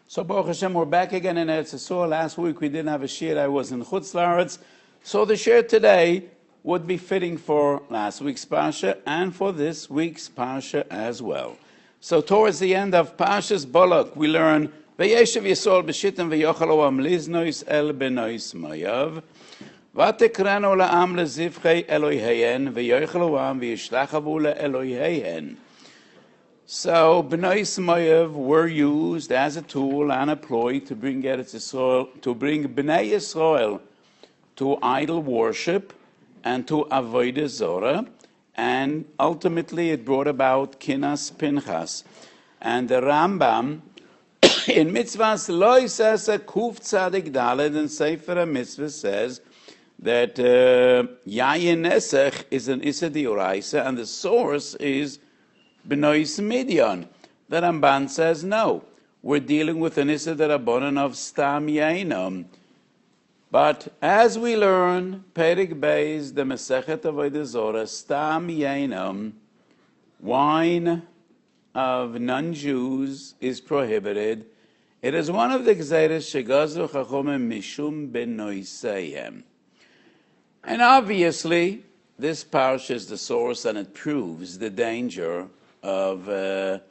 So Baruch Hashem, we're back again in Eretz Yisrael. Last week we didn't have a shiur. I was in Chutz La'aretz. So the shiur today would be fitting for last week's parsha and for this week's parsha as well. So towards the end of Parshas Balak, we learn Vayeshev Yisrael b'shittim v'yochalo am liznois el benois moyav v'tekrenu la'am lezivchei Eloheihen v'yochalo am v'yishlachavu le'Eloheihen. So benois moyav were used as a tool and a ploy to bring Eretz Yisrael, to bring Bnei Yisrael to idol worship and to avodah zorah, and ultimately it brought about Kinas Pinchas. And the Rambam in Mitzvahs Lo Yisasa Kuf Tzadik Daled in Sefer HaMitzvah says that Yayin Nesech is an Issa D'Oraisa, and the source is Benois Midian. The Ramban says no. We're dealing with an Issa D'Rabbanan of Stam Yainam. But as we learn, Perik Beis, the Masechet Avodah Zorah, Stam Yainam, wine of non-Jews is prohibited. It is one of the Gzeiros Shegazru Chachomim Mishum Benoiseihem. And obviously, this parsha is the source, and it proves the danger of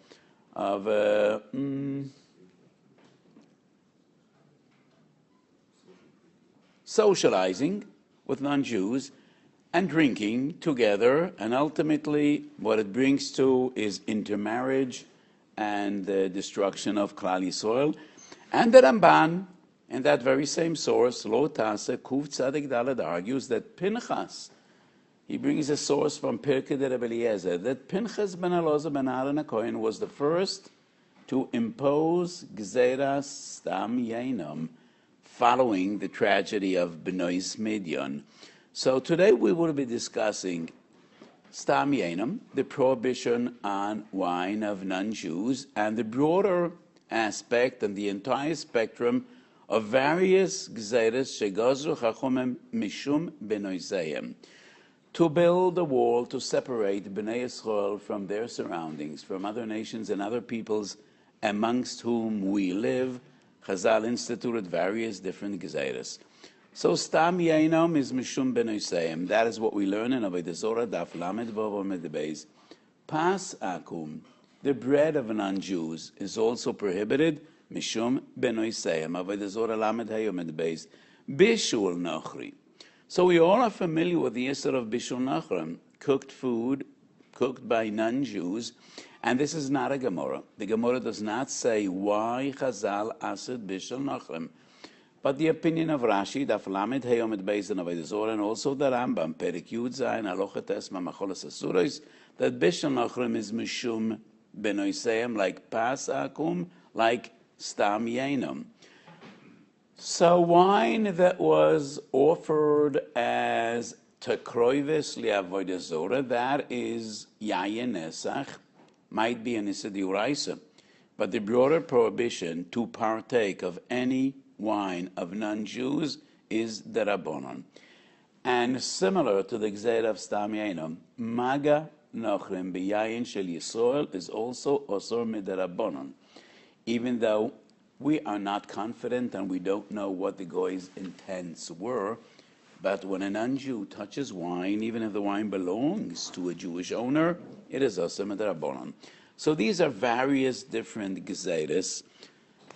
socializing with non-Jews and drinking together, and ultimately what it brings to is intermarriage and the destruction of Klal Yisrael. And the Ramban, in that very same source, Lo Tase Kuf Tzadik Daled, argues that Pinchas, he brings a source from Pirkei de Rebbe Eliezer, that Pinchas ben Elazar ben Aaron HaKohen was the first to impose Gzeras Stam Yainam following the tragedy of Benois Midian. So today we will be discussing Stam Yainam, the prohibition on wine of non-Jews, and the broader aspect and the entire spectrum of various Gzeiros Shegazru Chachomim Mishum Benoiseihem, to build a wall to separate Bnei Yisrael from their surroundings, from other nations and other peoples amongst whom we live. Chazal instituted various different Gzeiros. So Stam Yainam is Mishum Benoiseihem. That is what we learn in Avodah Zorah, Daf Lamed Vav Amud Beis. Pas Akum, the bread of non-Jews, is also prohibited, Mishum Benoiseihem. Avodah Zorah Lamed Hey Amud Beis. Bishul Nochri. So we all are familiar with the Yisur of Bishul Nochrim, cooked food, cooked by non-Jews, and this is not a Gemara. The Gemara does not say why Chazal asked Bishul Nochrim. But the opinion of Rashi, Daf Lamed Hey Amud Beis in Avodah Zorah, and also the Rambam, Perek Yud Zayin Halacha Tesma Macholas Asuros, that Bishul Nochrim is Mishum Benoiseihem, like Pas Akum, like Stam Yainam. So wine that was offered as Tekroivis Li'Avodah Zorah, that is Yayin Nesach, might be an Issa D'Oraisa. But the broader prohibition to partake of any wine of non-Jews is D'Rabbanan. And similar to the Gzeir of Stam Yainam, Maga Nochrim B'Yayin Shel Yisrael is also Osor D'Rabbanan, even though we are not confident and we don't know what the Goy's intents were. But when a non-Jew touches wine, even if the wine belongs to a Jewish owner, it is Osor D'Rabbanan. So these are various different Gzeiros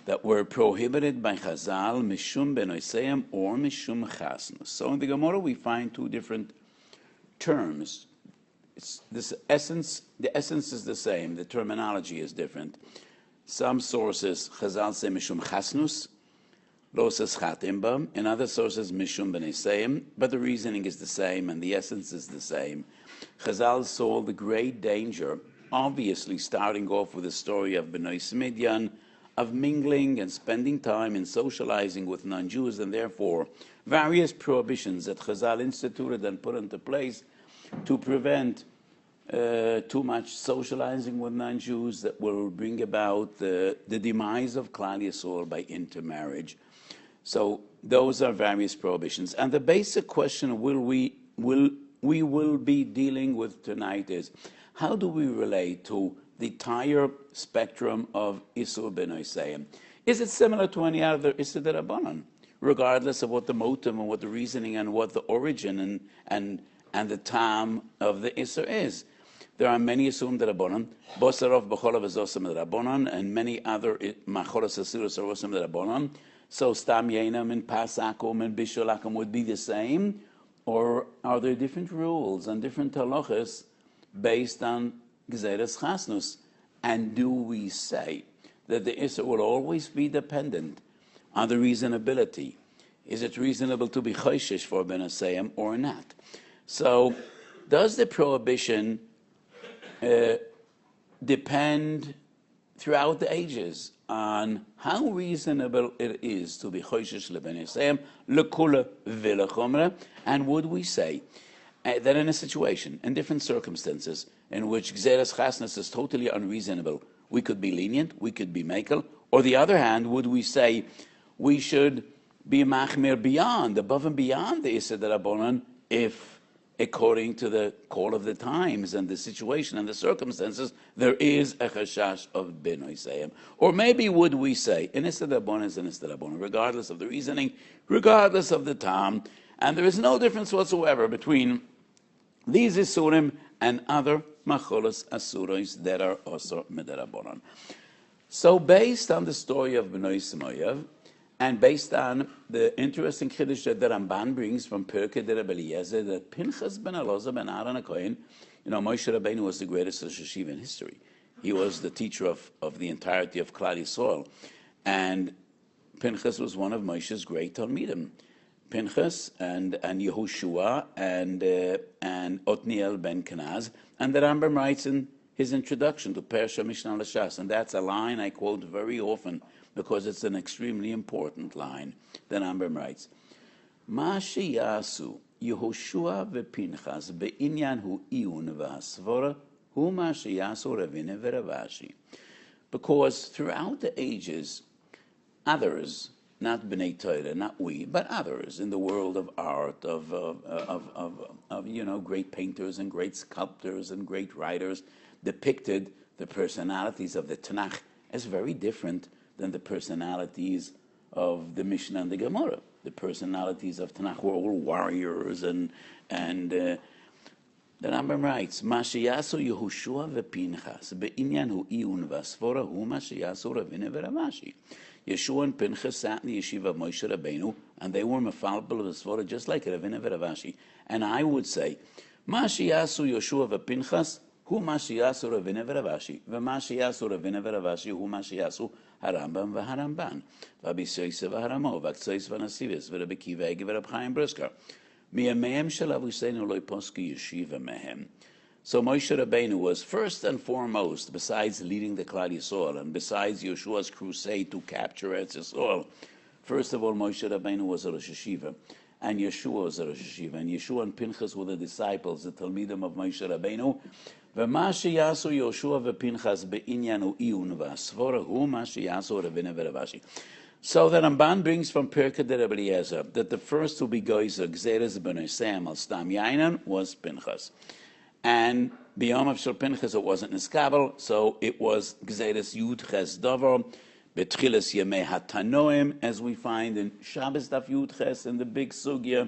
that were prohibited by Chazal, Mishum Benoiseihem or Mishum Chasnus. So in the Gemara we find two different terms. The essence is the same, the terminology is different. Some sources, Chazal say Mishum Chasnus, Lo says Chatimba. In other sources, Mishum Benoiseihem, but the reasoning is the same and the essence is the same. Chazal saw the great danger, obviously starting off with the story of Benois Midian, of mingling and spending time and socializing with non-Jews, and therefore various prohibitions that Chazal instituted and put into place to prevent too much socializing with non-Jews that will bring about the demise of Klal Yisrael by intermarriage. So those are various prohibitions. And the basic question we will be dealing with tonight is, how do we relate to the entire spectrum of Isur Benoiseihem? Is it similar to any other Issa Derabanan, regardless of what the motive and what the reasoning and what the origin and the time of the Issa is? There are many Issurim Derabanan, Bosarov B'cholav is Osam Derabanan, and many other Macholas Asuras are Osam Derabanan. So Stam Yenam and Pasakum and Bishulakum would be the same, or are there different rules and different halachas based on Gzeres Chasnus? And do we say that the Issa will always be dependent on the reasonability? Is it reasonable to be choishish for Ben Asayim or not? So does the prohibition depend throughout the ages on how reasonable it is to be choishish leben Asayim, lekula v'lechomra? And would we say that in a situation, in different circumstances, in which Gzeres Chasnus is totally unreasonable, we could be lenient, we could be makel? Or the other hand, would we say we should be machmir beyond, above and beyond the Issa Derabanan, if, according to the call of the times and the situation and the circumstances, there is a chashash of ben Asayim? Or maybe would we say, an Issa Derabanan is an Issa Derabanan, regardless of the reasoning, regardless of the time, and there is no difference whatsoever between these Isurim and other macholos asuros that are also mederabanan. So based on the story of Bnei Simoyev, and based on the interesting chiddush that the Ramban brings from Pirkei de Rebbe Eliezer, that Pinchas ben Elazar ben Aaron HaKohen, Moshe Rabbeinu was the greatest Rosh Hashiva in history. He was the teacher of the entirety of Klal Yisrael, and Pinchas was one of Moshe's great Talmidim. Pinchas and Yehoshua and Otniel ben Kenaz, and the Rambam writes in his introduction to Persha Mishnah Lashas, and that's a line I quote very often because it's an extremely important line. The Rambam writes, "Ma sheyasu Yehoshua vePinchas be'inyan hu iyun v'hasvora hu ma sheyasu Ravina v'Ravashi." Because throughout the ages, others, not B'nai Torah, not we, but others in the world of art, of great painters and great sculptors and great writers, depicted the personalities of the Tanakh as very different than the personalities of the Mishnah and the Gemara. The personalities of Tanakh were all warriors, and the Rambam writes, "Ma sheyasu Yehoshua vePinchas be'inyan hu iyun v'asvora hu ma sheyasu Ravina v'Ravashi." Yeshua and Pinchas sat in the yeshiva of Moshe Rabbeinu, and they were mefalpel of the svara just like Ravina v'Ravashi. And I would say, "Ma sheyasu Yeshua vePinchas hu ma sheyasu Ravina v'Ravashi, v'ma sheyasu Ravina v'Ravashi hu ma sheyasu Harambam v'Haramban, v'Abi Soisa v'Haramo, v'Aktsois v'Nasivis, v'Rabbi Kiva Egi v'Rabbi Chaim Brisker. Mi'amehem shel Avuseinu lo yposki yeshiva mehem." So Moshe Rabbeinu was first and foremost, besides leading the Klal Yisrael and besides Yeshua's crusade to capture Eretz Yisrael, first of all, Moshe Rabbeinu was a Rosh Hashiva, and Yeshua was a Rosh Hashiva, and Yeshua and Pinchas were the disciples, the Talmidim of Moshe Rabbeinu. V'ma sheyasu Yeshua v'Pinchas be'inyan hu iyun v'asvora hu ma sheyasu Ravina v'Ravashi. So the Ramban brings from Pirkei de Rebbe Eliezer that the first to be geyser Gzeres ben Asayim al Stam Yainan was Pinchas. And b'yom of Shel Pinchas it wasn't Niskabel, so it was Gzeres Yud Ches Dover, Betchilas Yemei HaTanoim, as we find in Shabbos Daf Yud Ches in the big Sugya.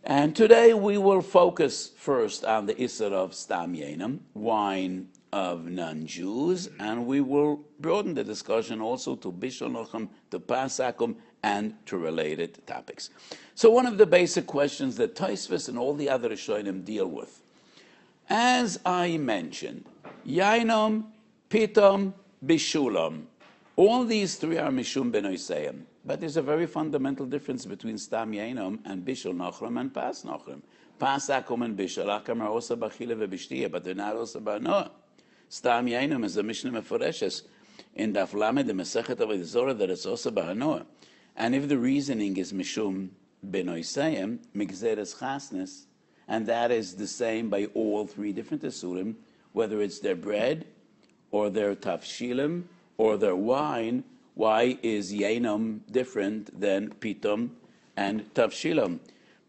And today we will focus first on the Isser of Stam Yenam, wine of non-Jews, and we will broaden the discussion also to Bishul Nochem, to Pasakum, and to related topics. So one of the basic questions that Tosfos and all the other Rishonim deal with, as I mentioned, Yainom, Pitom, Bishulam, all these three are Mishum ben Asayim. But there's a very fundamental difference between Stam Yainom and Bishul Nochrim and Pas Nochrim. Pas Akum and Bishul Akum are also Bachile veBishtiya, but they're not also Ba'anoah. Stam Yainom is a Mishnah Meforeshes in Daf Lamed, the Masechet Avodah Zorah, that it's also Ba'anoah. And if the reasoning is Mishum ben Asayim, Migzeres Chasnes, and that is the same by all three different Isurim, whether it's their bread, or their tafshilim, or their wine. Why is Yainom different than Pitom and Tavshilam?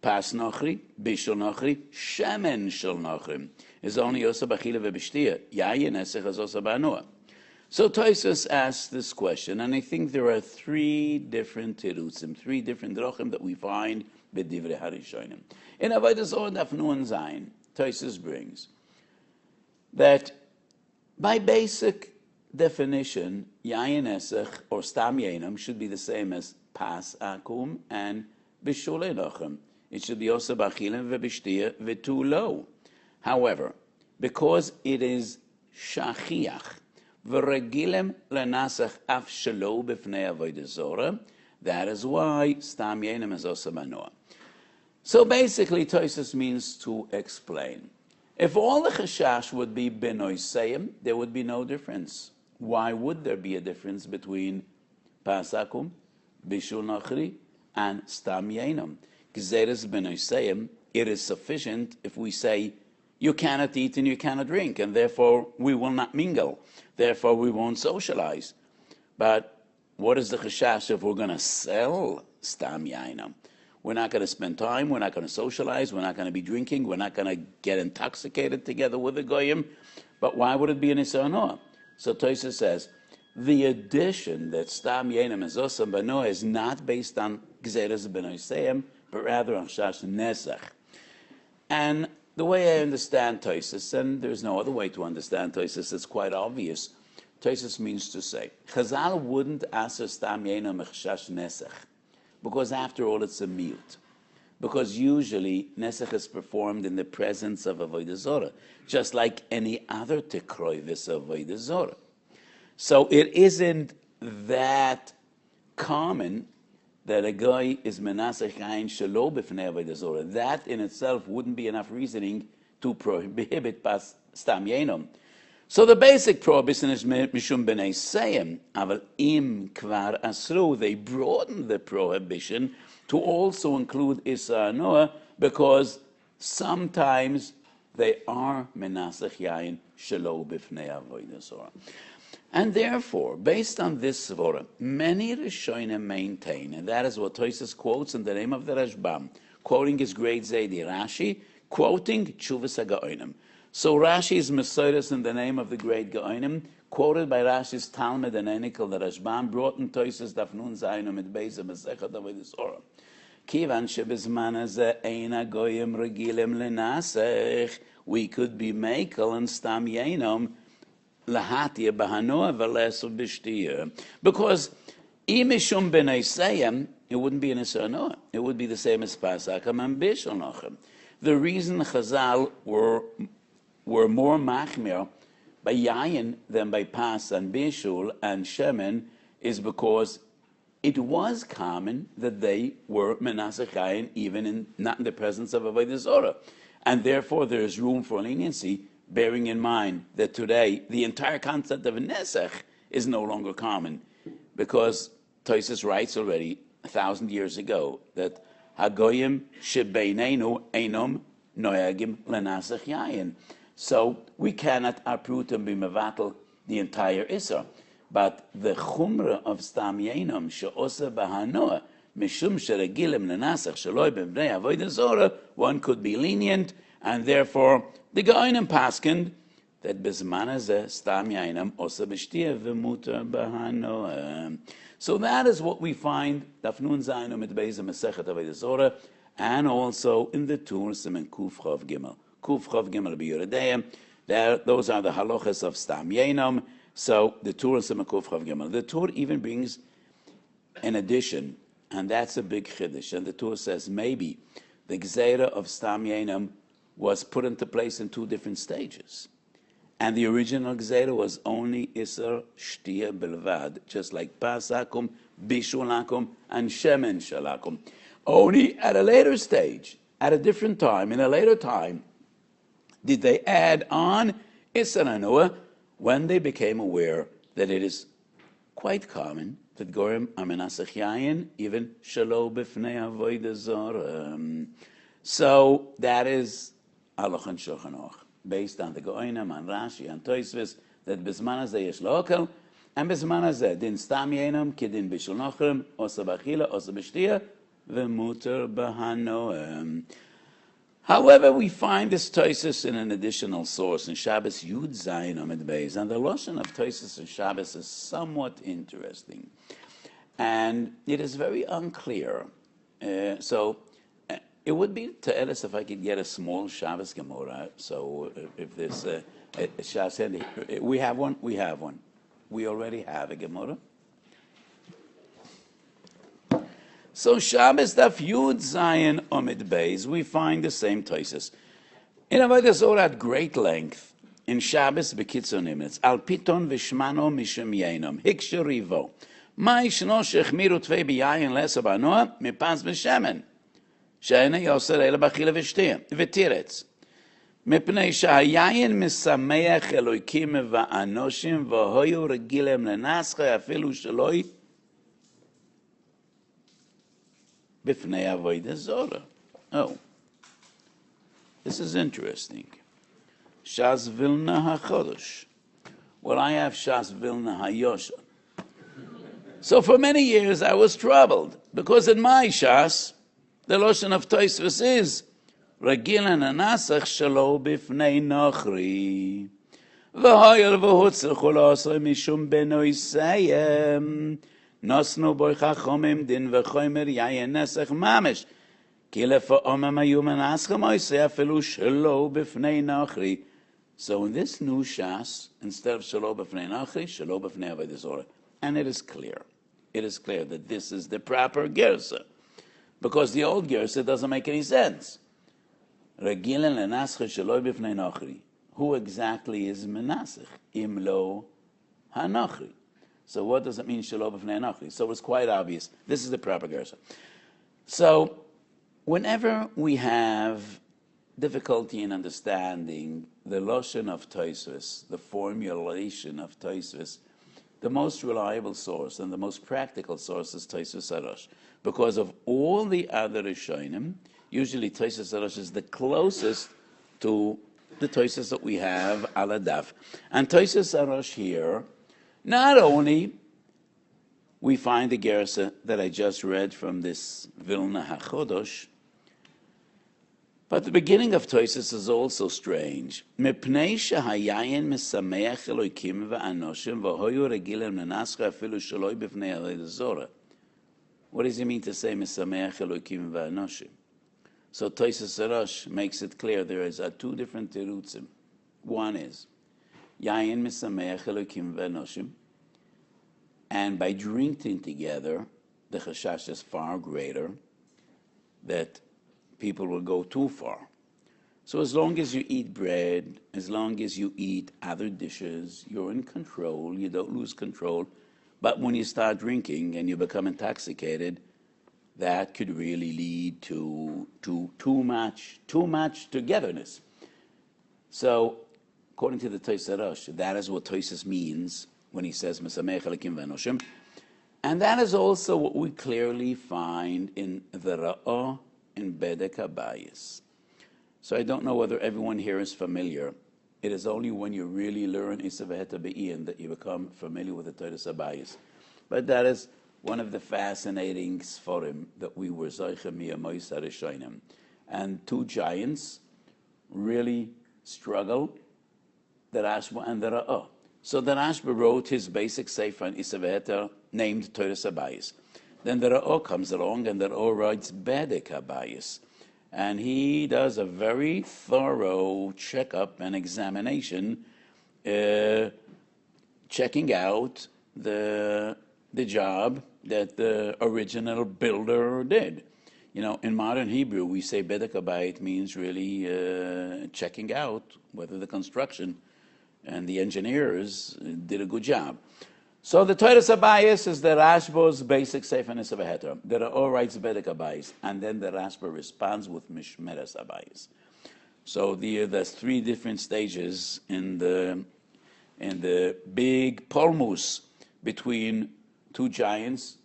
Pas Nochri, Bishul Nochri, Shemen Shel Nochrim is only Osa Bachila veBishtiya. Yayin Esech is Osa Ba'anoah. So Tosfos asks this question, and I think there are three different terutzim, three different drachim that we find b'divrei harishonim. In Avodah Zarah Daf Nun Zayin, Tosfos brings that by basic definition, yayin esech or stam yainam should be the same as pas akum and bishul enochem. It should be also b'achilim v'b'shtia v'tu lo. However, because it is shachiach, v'regilim lenasach af shelo b'fnei avodah zorah, that is why stam yainam is also manoah. So basically, Tosfos means to explain. If all the chashash would be benoisayim, there would be no difference. Why would there be a difference between pasakum, bishul nachri, and stam yainam? Gzeres benoisayim, it is sufficient if we say you cannot eat and you cannot drink, and therefore we will not mingle. Therefore we won't socialize. But what is the chashash if we're going to sell stam yainam? We're not going to spend time, we're not going to socialize, we're not going to be drinking, we're not going to get intoxicated together with the goyim. But why would it be an Isser Noah? So Tosfos says, the addition that stam yainam is osam banoah is not based on gzeres benoisayim, but rather on chash nesach. And the way I understand Tosfos, and there's no other way to understand Tosfos, it's quite obvious. Tosfos means to say, Chazal wouldn't ask stam yainam chash nesach, because after all it's a miyut. Because usually nesach is performed in the presence of avodah zorah, just like any other tekroivis of avodah zorah. So it isn't that common that a guy is menasech yain shelo b'fnei avodah zorah. That in itself wouldn't be enough reasoning to prohibit pas stam yainam. So the basic prohibition is mishum b'nei seyim, aval im kvar asru. They broadened the prohibition to also include Isser Noah, because sometimes they are menasech yain shelo b'fnei avodah zorah. And therefore, based on this svara, many Rishonim maintain, and that is what Tosfos quotes in the name of the Rashbam, quoting his great Zaydi Rashi, quoting Tshuvas HaGaonim. So Rashi is Mesoros in the name of the great Gaonim, quoted by Rashi's Talmud and Enikel, the Rashbam, brought in Tosfos Daf Nun Zayin mit Beis Masechet Avodah Zorah. Kivan shebizman hazeh ein hagoyim regilim lenasech, we could be mekel and stam yainam lahatia bahanoah v'lesu b'shtia. Because imishum b'nei seyem, it wouldn't be an Isser Noah. It would be the same as pasakam and bishul nachem. The reason Chazal were more machmir by yayin than by pas and bishul and shemen is because it was common that they were menasech yayin even not in the presence of avodah zorah, and therefore there is room for leniency, bearing in mind that today the entire concept of a nesech is no longer common, because Tosfos writes already 1,000 years ago that hagoyim shebeinenu einom noyagim lenasech yayin. So we cannot uproot and be mevatel the entire Isser. But the chumrah of stam yainam she'osa bahanoah mishum sheregilim lenasach sheloi b'bnei avodah zorah, one could be lenient, and therefore the Gaonim paskened that bezman hazeh stam yainam osa b'shtia v'mutar bahanoah. So that is what we find Daf Nun Zayin mit Beis Masechet Avodah Zorah, and also in the Tur Siman Kuf Chav Gimel. Kuf Chav Gimel b'Yerideyim. Those are the halachas of stam yainam. So the Tur Siman Kuf Chav Gimel. The Tur even brings an addition, and that's a big chiddush. And the Tur says maybe the gzeira of stam yainam was put into place in two different stages. And the original gzeira was only Isser Shtia Belvad, just like Pasakum, Bishulakum, and Shemen Shalakum. Only at a later stage, at a different time, in a later time, did they add on Isser Noah when they became aware that it is quite common that Gorim Amenasach Yayin, even Shalo B'fnei Avodah Zorah. So that is Halach and Shulchan Aruch, based on the Gaonim, on Rashi, and Tosfos, that Bizman Hazeh Yesh Lokel, and Bizman Hazeh Din Stam Yainam, Kidin Bishul Nochrim, Osa B'achila, Osa B'shtia, V'muter B'hanoem. However, we find this Tosfos in an additional source in Shabbos Yud Zayin Amid Beis, and the lashon of Tosfos in Shabbos is somewhat interesting, and it is very unclear. So it would be te'eles if I could get a small Shabbos Gemara. So if there's a Shabbos, we have one. We have one. We already have a Gemara. So Shabbos Daf Yud Zayin Amid Beis, we find the same Tosfos. In Avodah Zorah at great length, in Shabbos B'kitzur Nimitz, Al Piton V'Shmano Mishem Yenom, Hiksher Rivo, Ma Yishno Shechmiru Tvei B'Yayin Lesa Banoa, Mipaz V'Shemen, She'ene Yoser Ele B'Achila V'Tiretz, Mipnei She'hayayin Misameach Eloikim V'Anoshim V'Hoyu Regilem Lenascha Afilu Sheloi B'fnei Avodah Zorah. Oh, this is interesting. Shas Vilna HaChodosh. Well, I have Shas Vilna HaYoshon. So for many years I was troubled, because in my Shas, the lashon of Tosfos is Regilan Anasach Shalo B'fnei Nochri V'hoyel V'hutzrechu L'asrei Mishum Benoisayim Nosnu Boi Chachomim Din V'chomer Yayin Nesach Mamish Ki Lefa'omem Hayu Menaschem Oisei Afilu Shalo B'fnei Nochri. So in this new Shas, instead of Shalo B'fnei Nochri, Shalo B'fnei Avodah Zorah. And it is clear that this is the proper Gersa, because the old Gersa doesn't make any sense. Regilen lenasche shelo b'fnei nochri. Who exactly is menasech? Imlo hanochri. So what does it mean shelo b'fnei nochri? So it's quite obvious. This is the proper Gersa. So whenever we have difficulty in understanding the lashon of Tosfos, the formulation of Tosfos, the most reliable source and the most practical source is Tosfos Arosh. Because of all the other Rishonim, usually Tosfos Arosh is the closest to the Tosfos that we have ala daf. And Tosfos Arosh here, not only we find the Gersa that I just read from this Vilna HaChodosh, but the beginning of Tosfos is also strange. Mipnei shehayayin mesameach Elokim v'anoshim v'hoyu regilem lenascha afilu shaloi b'fnei Avodah Zorah. What does he mean to say mesameach Elokim v'anoshim? So Tosfos Arosh makes it clear there is two different terutzim. One is yayin mesameach Elokim v'anoshim, and by drinking together, the chashash is far greater that people will go too far. So as long as you eat bread, as long as you eat other dishes, you're in control, you don't lose control. But when you start drinking and you become intoxicated, that could really lead to too much togetherness. So according to the Tosfos Arosh, that is what Tosfos means when he says Mesamech Elokim v'anoshim. And that is also what we clearly find in the Ra'ah in Bedek HaBayis. So I don't know whether everyone here is familiar. It is only when you really learn Isav Heta Be'in that you become familiar with the Torah HaBayis. But that is one of the fascinating Sforim that we were Zoicha Miyamois HaRishonim. And two giants really struggle, the Rashba and the Ra'ah. So the Rashba wrote his basic sefer on Isav Heta named Torah HaBayis. Then the Ra'ah comes along, and the Ra'ah writes Bedek HaBayis. And he does a very thorough checkup and examination, checking out the job that the original builder did. You know, in modern Hebrew, we say Bedek HaBayit means really checking out whether the construction and the engineers did a good job. So the Torah HaBayis is the Rashba's basic sefer Isav Heta. The Ra'ah writes Bedek HaBayis, and then the Rashba responds with Mishmeres HaBayis. So there's three different stages in the big polmus between two giants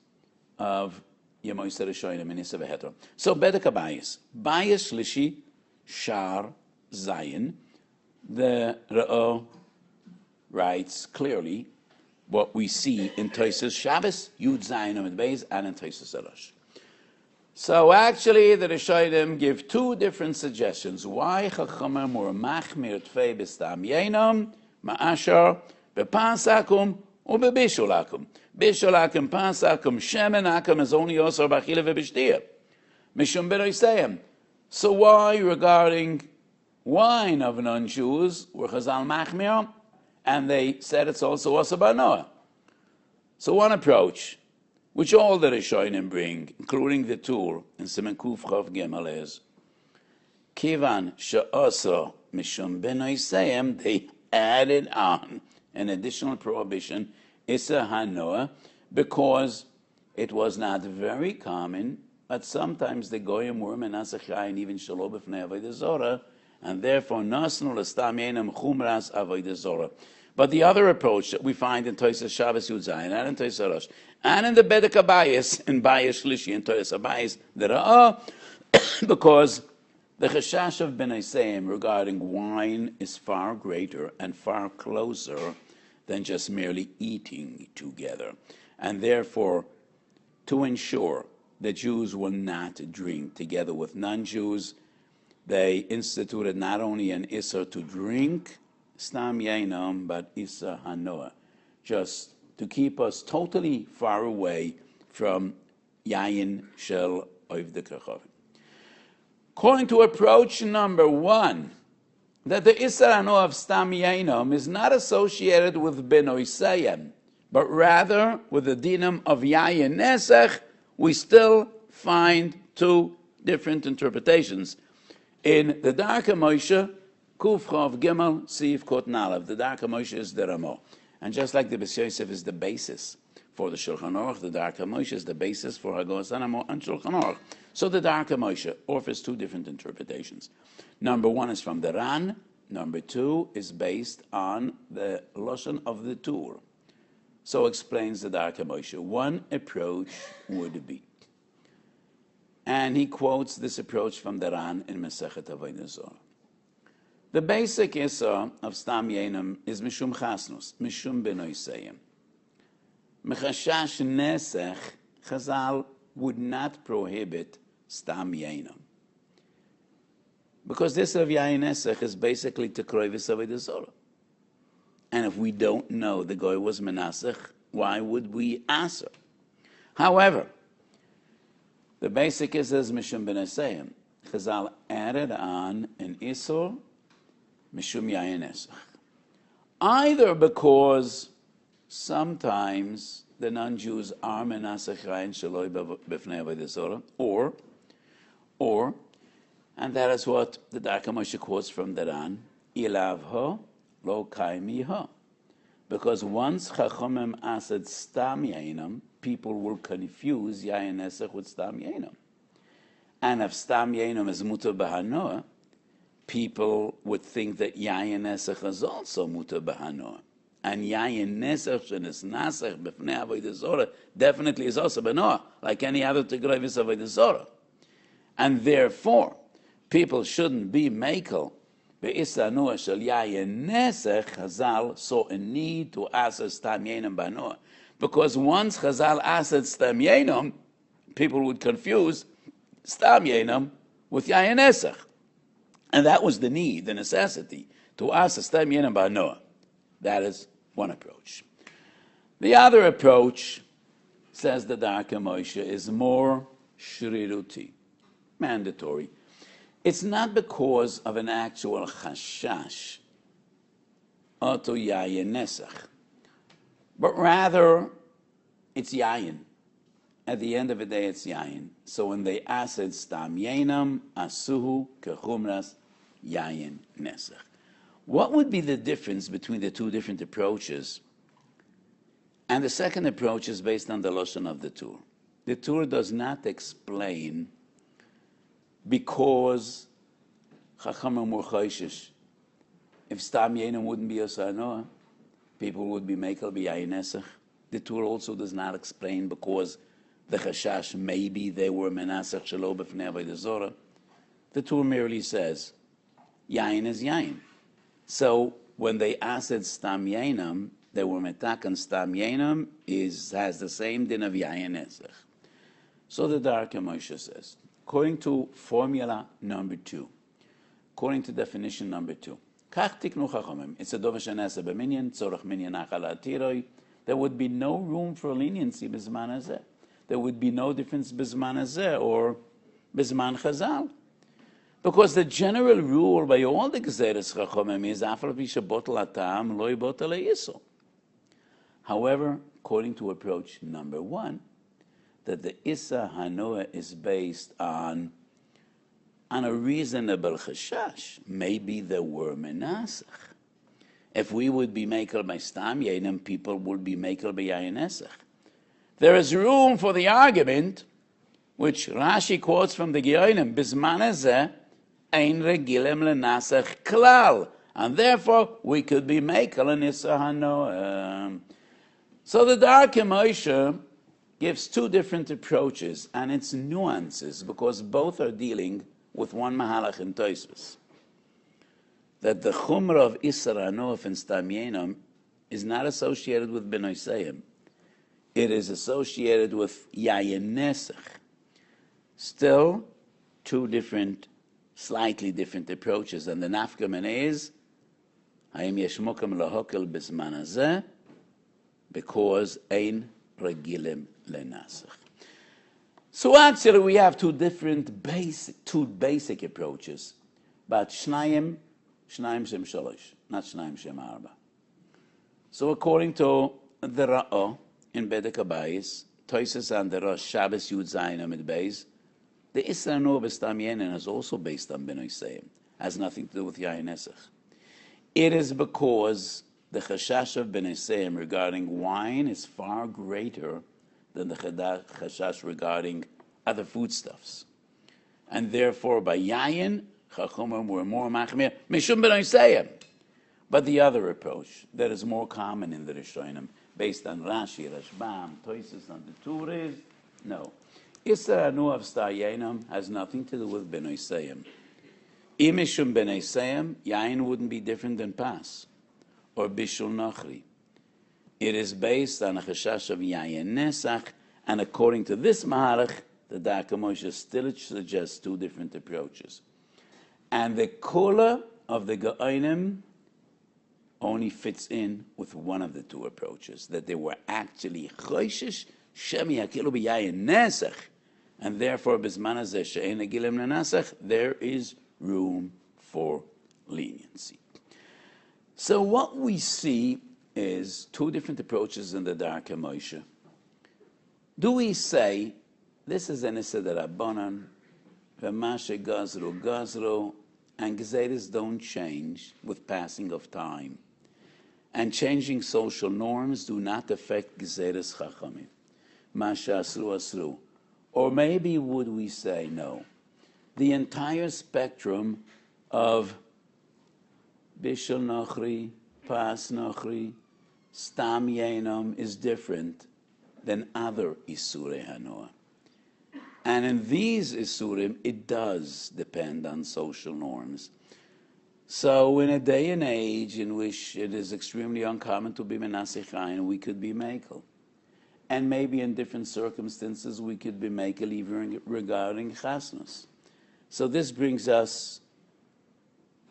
of Yemois HaRishonim and Isav Heta. So Bedek HaBayis, Bayis Shlishi Shar Zayin. The Ra'ah writes clearly what we see in Tosfos Shabbos, Yud Zayin Amid Beis, and in Tosfos Arosh. So actually, the Rishonim give two different suggestions. Why Chachamim were machmir tfei b'stam yenam, ma'ashar, b'pasakum, or b'bishulakum. Bishulakum, pasakum, shemen akum is only osar b'achila v'b'shtiyah. Mishum b'noiseyim. So why regarding wine of non-Jews were Chazal machmir, and they said it's also osar b'noah? So one approach, which all the Rishonim bring, including the Tur and Siman Kuf Chav Gimel, is Kivan she'asa mishum b'noiseyim, they added on an additional prohibition, Issa HaNoah, because it was not very common, but sometimes the Goyim were menasachai and even shelo b'fnei avodah zorah, and therefore nasnu l'stam yenam chumras avodah zorah. But the other approach that we find in Tosas Shabbos Yud Zayin and in Tosas Rosh and in the Bedek Abayis, in Bayis Shlishi and Tosas Abayis, there are because the chashash of Bnei Seim regarding wine is far greater and far closer than just merely eating together. And therefore, to ensure that Jews will not drink together with non-Jews, they instituted not only an Isser to drink Stam Yainam, but Issa HaNoah, just to keep us totally far away from Yain Shel Oivdei Kachavim. According to approach number one, that the Issa HaNoah of Stam Yainam is not associated with Benoiseyim, but rather with the dinam of Yain Nesech, we still find two different interpretations. In the Darkei Moshe, Kuf Chav Gimel Siv Kot Nalev. The Darkei Moshe is the Ramo. And just like the Bes Yosef is the basis for the Shulchan Aruch, the Darkei Moshe is the basis for Hagos Anamo and Shulchan Aruch. So the Darkei Moshe offers two different interpretations. Number one is from the Ran. Number two is based on the Lashon of the Tur. So explains the Darkei Moshe. One approach would be, and he quotes this approach from the Ran in Masechet Avodah Zarah. The basic Issa of Stam Yainam is Mishum Chasnus, Mishum Benoiseyim. Mechashash Nesech, Chazal would not prohibit Stam Yainam. Because this of Yain Nesech is basically Tekroivis Avodah Zarah. And if we don't know the Goy was Menasech, why would we answer? However, the basic is Mishum Benoiseyim. Chazal added on an Isur, Mishum Yain Nesech. Either because sometimes the non-Jews are menasech yain sheloi b'fnei avodah zorah, or, and that is what the Darkei Moshe quotes from the Ran, ilav ha lo kaimi ha. Because once Chachamim asked stam yainam, people will confuse yain nesech with stam yainam. And if stam yainam is mutar b'hanoah, people would think that yain nesech is also mutar b'hanoah. And yain nesech shenis nasech b'fnei avodah zorah definitely is also b'noah, like any other tegroivis avodah zorah. And therefore, people shouldn't be mekel be'issa noah shel yain nesech. Chazal saw a need to ask stam yainam b'noah, because once Chazal asked stam yainam, people would confuse stam yainam with yain nesech. And that was the need, the necessity, to ask stam yainam b'noah. That is one approach. The other approach, says the Darkei Moshe, is more shriruti, mandatory. It's not because of an actual chashash, oto yayin nesach, but rather it's yayin. At the end of the day, it's yayin. So when they asked stam yainam, asuhu kechumras yayin nesach. What would be the difference between the two different approaches? And the second approach is based on the Lashon of the Tur. The Tur does not explain because Chachamim were choishish. If Stam Yainam wouldn't be Osar Noah, people would be Mekel b'Yayin Nesach. The Tur also does not explain because the Chashash, maybe they were Menasach Shelo b'fnei avodah zorah. The Tur merely says, Yain is Yain. So when they asked Stam Yainam, they were metakan Stam Yainam has the same din of Yain Nesach. So the Darkei Moshe says, according to formula number 2, according to definition number 2, Kach tiknu chachamim, it's a dova shenasa b'minyan, tzorach minyan achal atiroi. There would be no room for leniency b'zman hazeh. There would be no difference b'zman hazeh or b'zman chazal. Because the general rule by all the gezeres chachamim is afal pi shebotel hatam lo yibotel ha'yisur. However, according to approach number 1, that the Issa Hanoah is based on a reasonable chashash. Maybe there were menasach. If we would be makel by stam yenim, people would be makel by yayin esach. There is room for the argument, which Rashi quotes from the Geonim, Bisman hazeh ein regilem lenasach klal, and therefore we could be makel in Issa Hanoah. So the Darkei Moshe gives 2 different approaches and its nuances, because both are dealing with one mahalach in Tosfos. That the chumrah of Isser Hanoah and Stam Yenom is not associated with Benoiseyim. It is associated with Yayin Nesach. Still, 2 different, slightly different approaches. And the nafkaman is, Hayim yesh mokem lahokel b'zman hazeh, because ein regilim lenasach. So actually we have 2 basic approaches, but shnayim shem shalosh, not shnayim shem arba. So according to the Ra'ah in Bedek HaBayis, Tosfos and the Rosh Shabbos Yud Zayin Amid Beis, the Isser Hanoah b'stam yenim is also based on Benoiseyim, has nothing to do with Yayin Esach. It is because the chashash of Benoiseyim regarding wine is far greater than the chashash regarding other foodstuffs. And therefore, by yayin, chachamim were more machmir, mishum Benoiseyim. But the other approach that is more common in the Rishonim, based on Rashi, Rashbam, Tosfos, and the Tur, no. Isser Hanoah of Star Yenim has nothing to do with Benoiseyim. Imishum Benoiseyim, yayin wouldn't be different than pas or bishul nachri. It is based on a chashash of yayin nesach, and according to this mahalach, the Darkei Moshe still suggests 2 different approaches. And the kula of the Geonim only fits in with one of the 2 approaches, that they were actually choishish shemi hakilu b'yayin nesach, and therefore b'zman hazeh she'ein hagilim lenasach, there is room for leniency. So what we see is 2 different approaches in the Darkei Moshe. Do we say, this is an Issa d'Rabbanan, v'mashe gazru, and gezeres don't change with passing of time, and changing social norms do not affect gezeres chachamim, mashe asru. Or maybe would we say, no, the entire spectrum of bishul nachri, pas nachri, stam yenom is different than other Isurei Hanoah. And in these Isurim, it does depend on social norms. So in a day and age in which it is extremely uncommon to be menaseh chayin, we could be mekel. And maybe in different circumstances, we could be mekel even regarding chasnus. So this brings us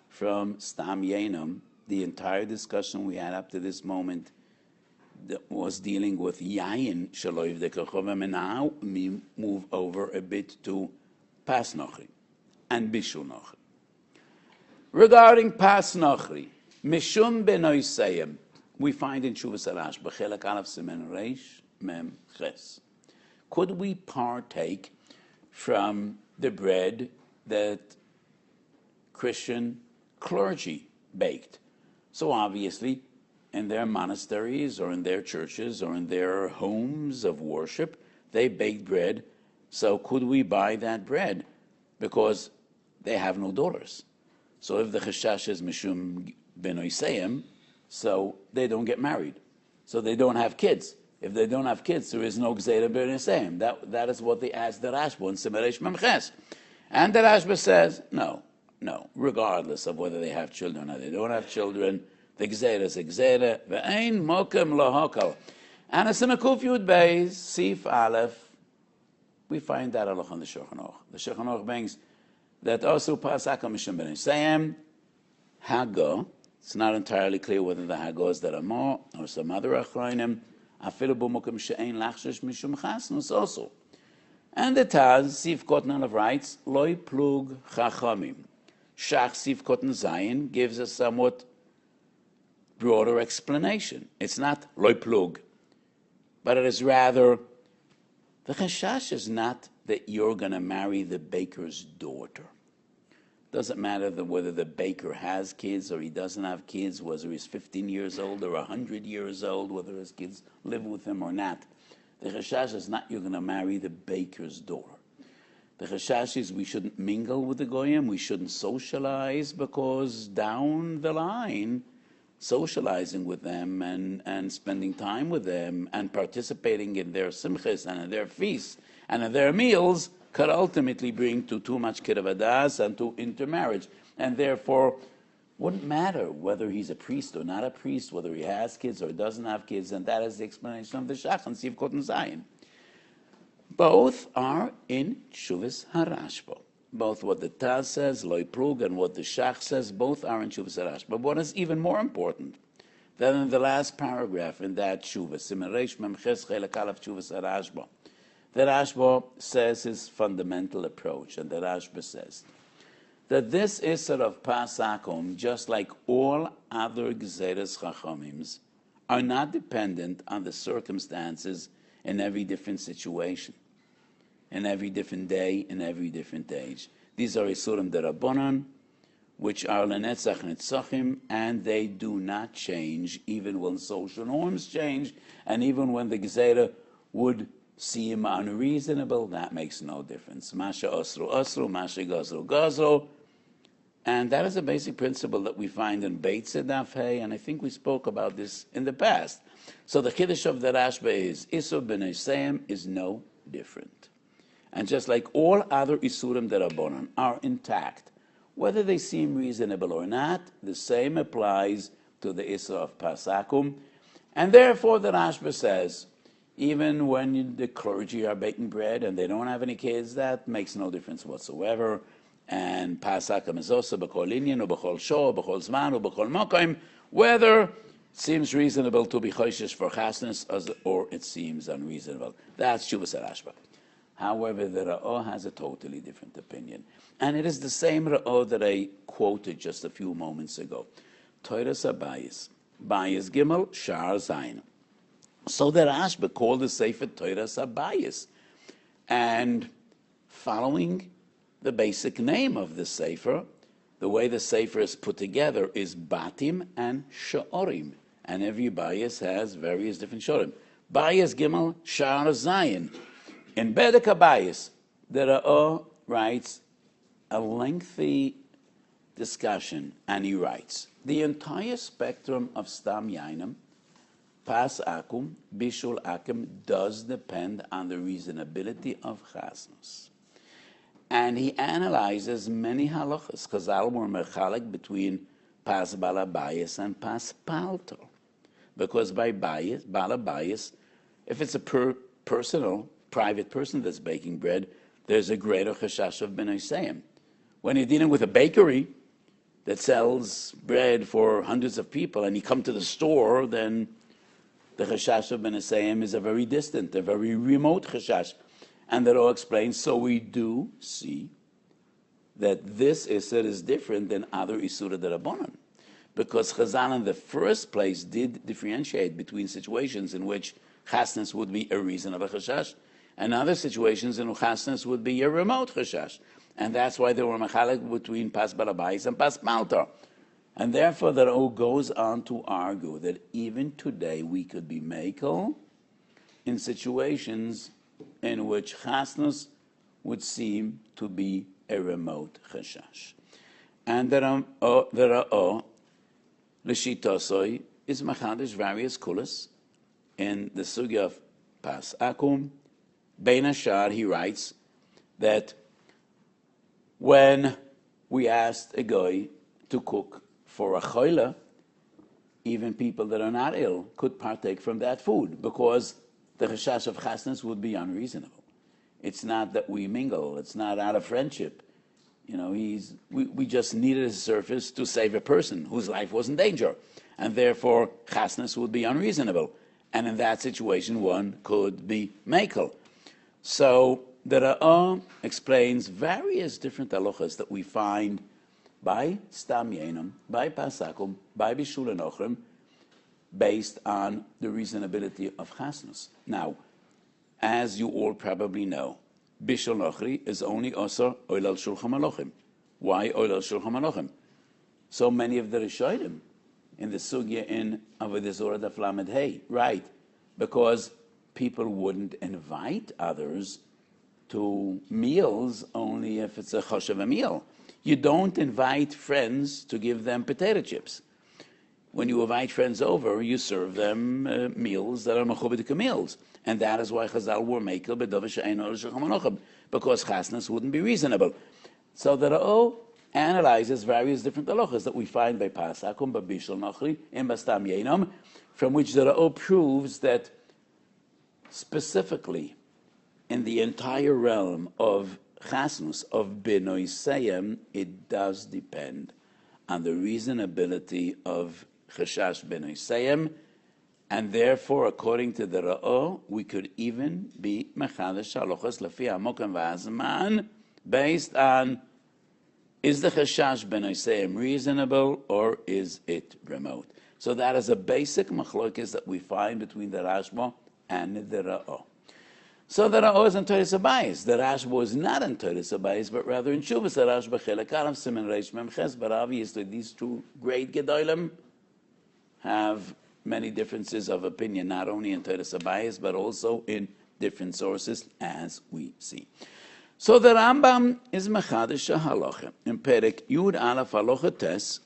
from stam yenom. The entire discussion we had up to this moment that was dealing with yayin shaloiv dekachovim, and now we move over a bit to pas nochri and bishul nochri. Regarding pas nochri, mishum benoiseyim, we find in Shuvas Arash b'chelak aleph simen reish mem ches. Could we partake from the bread that Christian clergy baked? So obviously, in their monasteries or in their churches or in their homes of worship, they baked bread. So could we buy that bread? Because they have no daughters. So if the chashash is mishum benoiseyim, so they don't get married. So they don't have kids. If they don't have kids, there is no gzeira benoiseyim. That is what they asked the Rashba in Simaresh Memches. And the Rashba says, no, regardless of whether they have children or they don't have children, the gzeira is a gzeira, ve'ein mokem lohokal. And it's in a Kuf Yud Beis, Sif Aleph, We find that halacha in the Shulchan Aruch. The Shulchan Aruch brings that also pasakum mishum b'nei sayim hago. It's not entirely clear whether the hago is that Amor or some other achronim. Afilu b'mukim she'ein lachshish mishum chasnus also. And the Taz, Sif Kotnan of writes, Loi plug chachamim. Shach Sif Kotn Zayin gives a somewhat broader explanation. It's not Loi plug, but it is rather, the chashash is not that you're going to marry the baker's daughter. Doesn't matter whether the baker has kids or he doesn't have kids, whether he's 15 years old or 100 years old, whether his kids live with him or not. The chashash is not you're going to marry the baker's daughter. The chashash is we shouldn't mingle with the goyim, we shouldn't socialize, because down the line, socializing with them and spending time with them and participating in their simchas and in their feasts and in their meals could ultimately bring to too much kiravadas and to intermarriage. And therefore, wouldn't matter whether he's a priest or not a priest, whether he has kids or doesn't have kids, and that is the explanation of the Shach and Siv Kotan Zayin. Both are in Shuvas HaRashba. Both what the Taz says, Loi Plug, and what the Shach says, both are in Shuvas HaRashba. But what is even more important, that in the last paragraph in that Shuvah, Siman Reish Mem Ches Chelek Aleph Shuvas HaRashba, the Rashba says his fundamental approach, and the Rashba says that this Isser of Pasakum, just like all other Gzeres Chachamims, are not dependent on the circumstances in every different situation, in every different day, in every different age. These are Isurim Derabonan, which are Lenetzach Netzachim, and they do not change even when social norms change, and even when the Gezerah would seem unreasonable, that makes no difference. Masha Osru Osru, Masha Gazru Gazru. And that is a basic principle that we find in Beit Sedaf Hey, and I think we spoke about this in the past. So the Kiddush of the Rashba is, Isur B'nei Seim is no different. And just like all other Isurim Derabonan are intact, whether they seem reasonable or not, the same applies to the Isur of Pasakum. And therefore the Rashba says, even when the clergy are baking bread and they don't have any kids, that makes no difference whatsoever. And Pasakum is also b'chol inyan, or b'chol shor, b'chol zman, or b'chol mokaim, whether it seems reasonable to be choishish for chasnas or it seems unreasonable. That's Shuvas HaRashba. However, the Ra'ah has a totally different opinion. And it is the same Ra'ah that I quoted just a few moments ago. Toiras Abayis, Bayis Gimel, Shar Zayin. So the Rashba called the Sefer Toiras Abayis. And following the basic name of the Sefer, the way the Sefer is put together is Batim and Sha'orim. And every Bayis has various different Shorim. Bayis Gimel, Shar Zayin. In Bedek HaBayis, the Ra'ah writes a lengthy discussion, and he writes, the entire spectrum of Stam Yainim, Pas Akum, Bishul Akum, does depend on the reasonability of Chasnus. And he analyzes many halachas. Chazal were mechalek between Pas Bala Bayis and Pas Palto. Because by Bayis, Bala Bayis, if it's a personal, private person that's baking bread, there's a greater chashash of b'nei seim. When you're dealing with a bakery that sells bread for hundreds of people and you come to the store, then the chashash of b'nei seim is a very distant, a very remote chashash. And that all explains, so we do see that this Isser is different than other Isura Derabonan. Because Chazal in the first place did differentiate between situations in which chasnas would be a reason of a chashash, and other situations in which chasnas would be a remote chashash. And that's why there were mechalek between Pas Balabais and Pas Malta. And therefore, the Ra'ah goes on to argue that even today we could be mekel in situations in which chasnas would seem to be a remote chashash. And the Ra'ah, l'shitosoi, is machadish various kulas in the sugya of Pas Akum. Bein Ashar, he writes that when we asked a guy to cook for a choila, even people that are not ill could partake from that food because the chashash of chasnas would be unreasonable. It's not that we mingle. It's not out of friendship. We just needed a surface to save a person whose life was in danger. And therefore, chasnas would be unreasonable. And in that situation, one could be mekel. So the Ra'ah explains various different halachas that we find by Stam Yenam, by Pasakum, by Bishul Ochrim, based on the reasonability of chasnas. Now, as you all probably know, Bishul Ochri is only Osar Oilal Shulchan Malachim. Why Oilal Shulchan Malachim? So many of the Rishonim in the Sugya in Avodah Zorah Daf Lamed Hey, right? Because people wouldn't invite others to meals only if it's a choshev meal. You don't invite friends to give them potato chips. When you invite friends over, you serve them meals that are mechubedik meals. And that is why Chazal were mekel b'davar she'eino l'shulchan manochem, because chasnas wouldn't be reasonable. So the Ra'ah analyzes various different halachas that we find by Pasakum, by Bishul Nachri, in Bastam Yenam, from which the Ra'ah proves that specifically in the entire realm of chasnus, of B'noi Seyem, it does depend on the reasonability of Chashash B'noi Seyem, and therefore, according to the Ra'ah, we could even be Mechadash Halachas Lefi HaMokem VaHaZman, based on, is the Chashash B'noi Seyem reasonable or is it remote? So that is a basic machlokes that we find between the Rashba and the Ra'ah. So the Ra'ah is in Toras Habayis. The Rashba was not in Toras Habayis, but rather in Shuvas Rashba Chelek Aleph Siman Reish Mem Ches. But obviously, these two great Gedolim have many differences of opinion, not only in Toras Habayis, but also in different sources, as we see. So the Rambam is Mechadash Halacha in Perek Yud Aleph Halacha Tes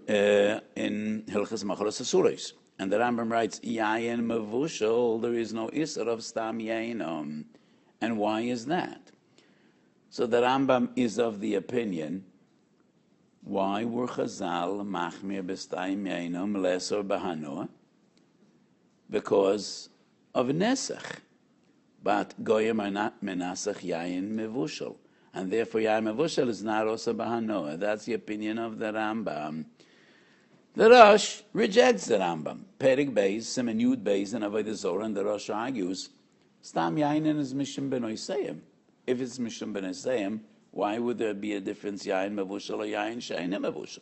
in Hilchas Machalos Asuros. And the Rambam writes, Yayin Mevushal, there is no Isser of Stam Yainam. And why is that? So the Rambam is of the opinion, why were Chazal Machmir B'Stam Yainam Lesor Bahanoah? Because of Nesach. But Goyim are not Menasach Yayin Mevushal. And therefore Yayin Mevushal is not also Bahanoah. That's the opinion of the Rambam. The Rosh rejects the Rambam. Perik Beis, Siman Yud Beis, and Avodah Zorah, and the Rosh argues, Stam Yainin is Mishum B'noi Seyem. If it's Mishum B'noi Seyem, why would there be a difference Yain Mevushal or Yain She'ein Mevushal?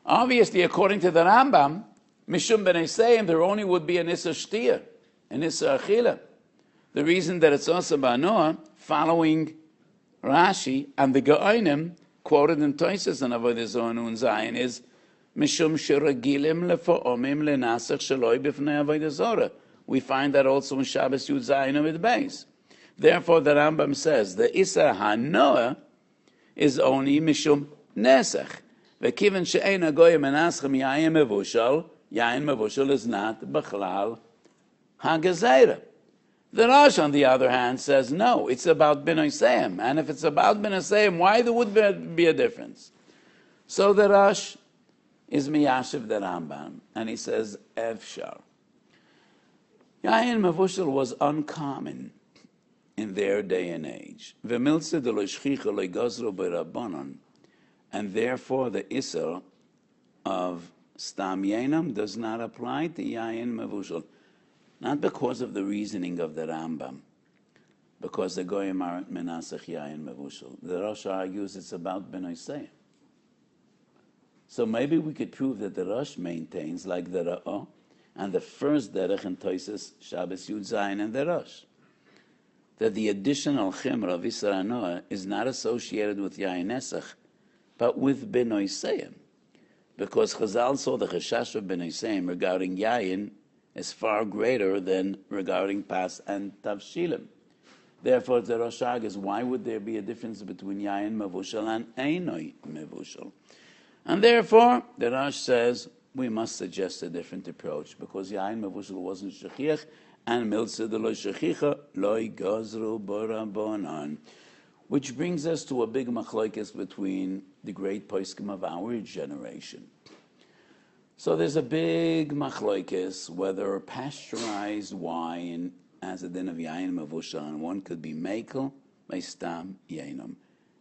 Obviously, according to the Rambam, Mishum B'noi Seyem, there only would be an Issa Shtia, an Issa Achila. The reason that it's also Ba'anoah, following Rashi and the Ga'onim, quoted in Tosas and Avodah Zorah and Zayin, is Mishum sheragilim lefo'omim lenasach sheloi b'fnei avodah zorah. We find that also in Shabbos Yud Zayin Amid Beis. Therefore, the Rambam says the Isar HaNoah is only Mishum Nesach. V'kiven she'ein hagoyim menaschem yayin mevushal is not b'chlal ha'gezeira. The Rosh, on the other hand, says no, it's about B'noi Seyem. And if it's about B'noi Seyem, why there would be a difference? So the Rosh is Miyashiv the Rambam, and he says, Evshar. Yayin Mevushal was uncommon in their day and age. V'miltze de lo shchicha lo gazro b'rabbanon, and therefore the Isser of Stam Yenam does not apply to Yayin Mevushal. Not because of the reasoning of the Rambam, because the Goyim aren't Menasach Yayin Mevushal. The Rosh argues it's about B'noi Seyem. So maybe we could prove that the Rosh maintains, like the Ra'ah, and the first Derech in Tosas, Shabbos Yud Zayin and the Rosh, that the additional Chimra of Isra HaNoah is not associated with Yayin Nesach, but with B'noi Seyem. Because Chazal saw the Chashash of B'noi Seyem regarding Yayin is far greater than regarding Pas and Tavshilim. Therefore, the Rosh argues, why would there be a difference between Yayin Mevushal and Einoi Mevushal? And therefore, the Rosh says, we must suggest a different approach, because Yayin Mevushal wasn't Shechiach, and Miltzeh de lo Shechicha, Loi Gazru Borabonon. Which brings us to a big machlokes between the great poskim of our generation. So there's a big machlokes whether pasteurized wine as a din of yayin mevushal, and one could be mekel by stam yainum.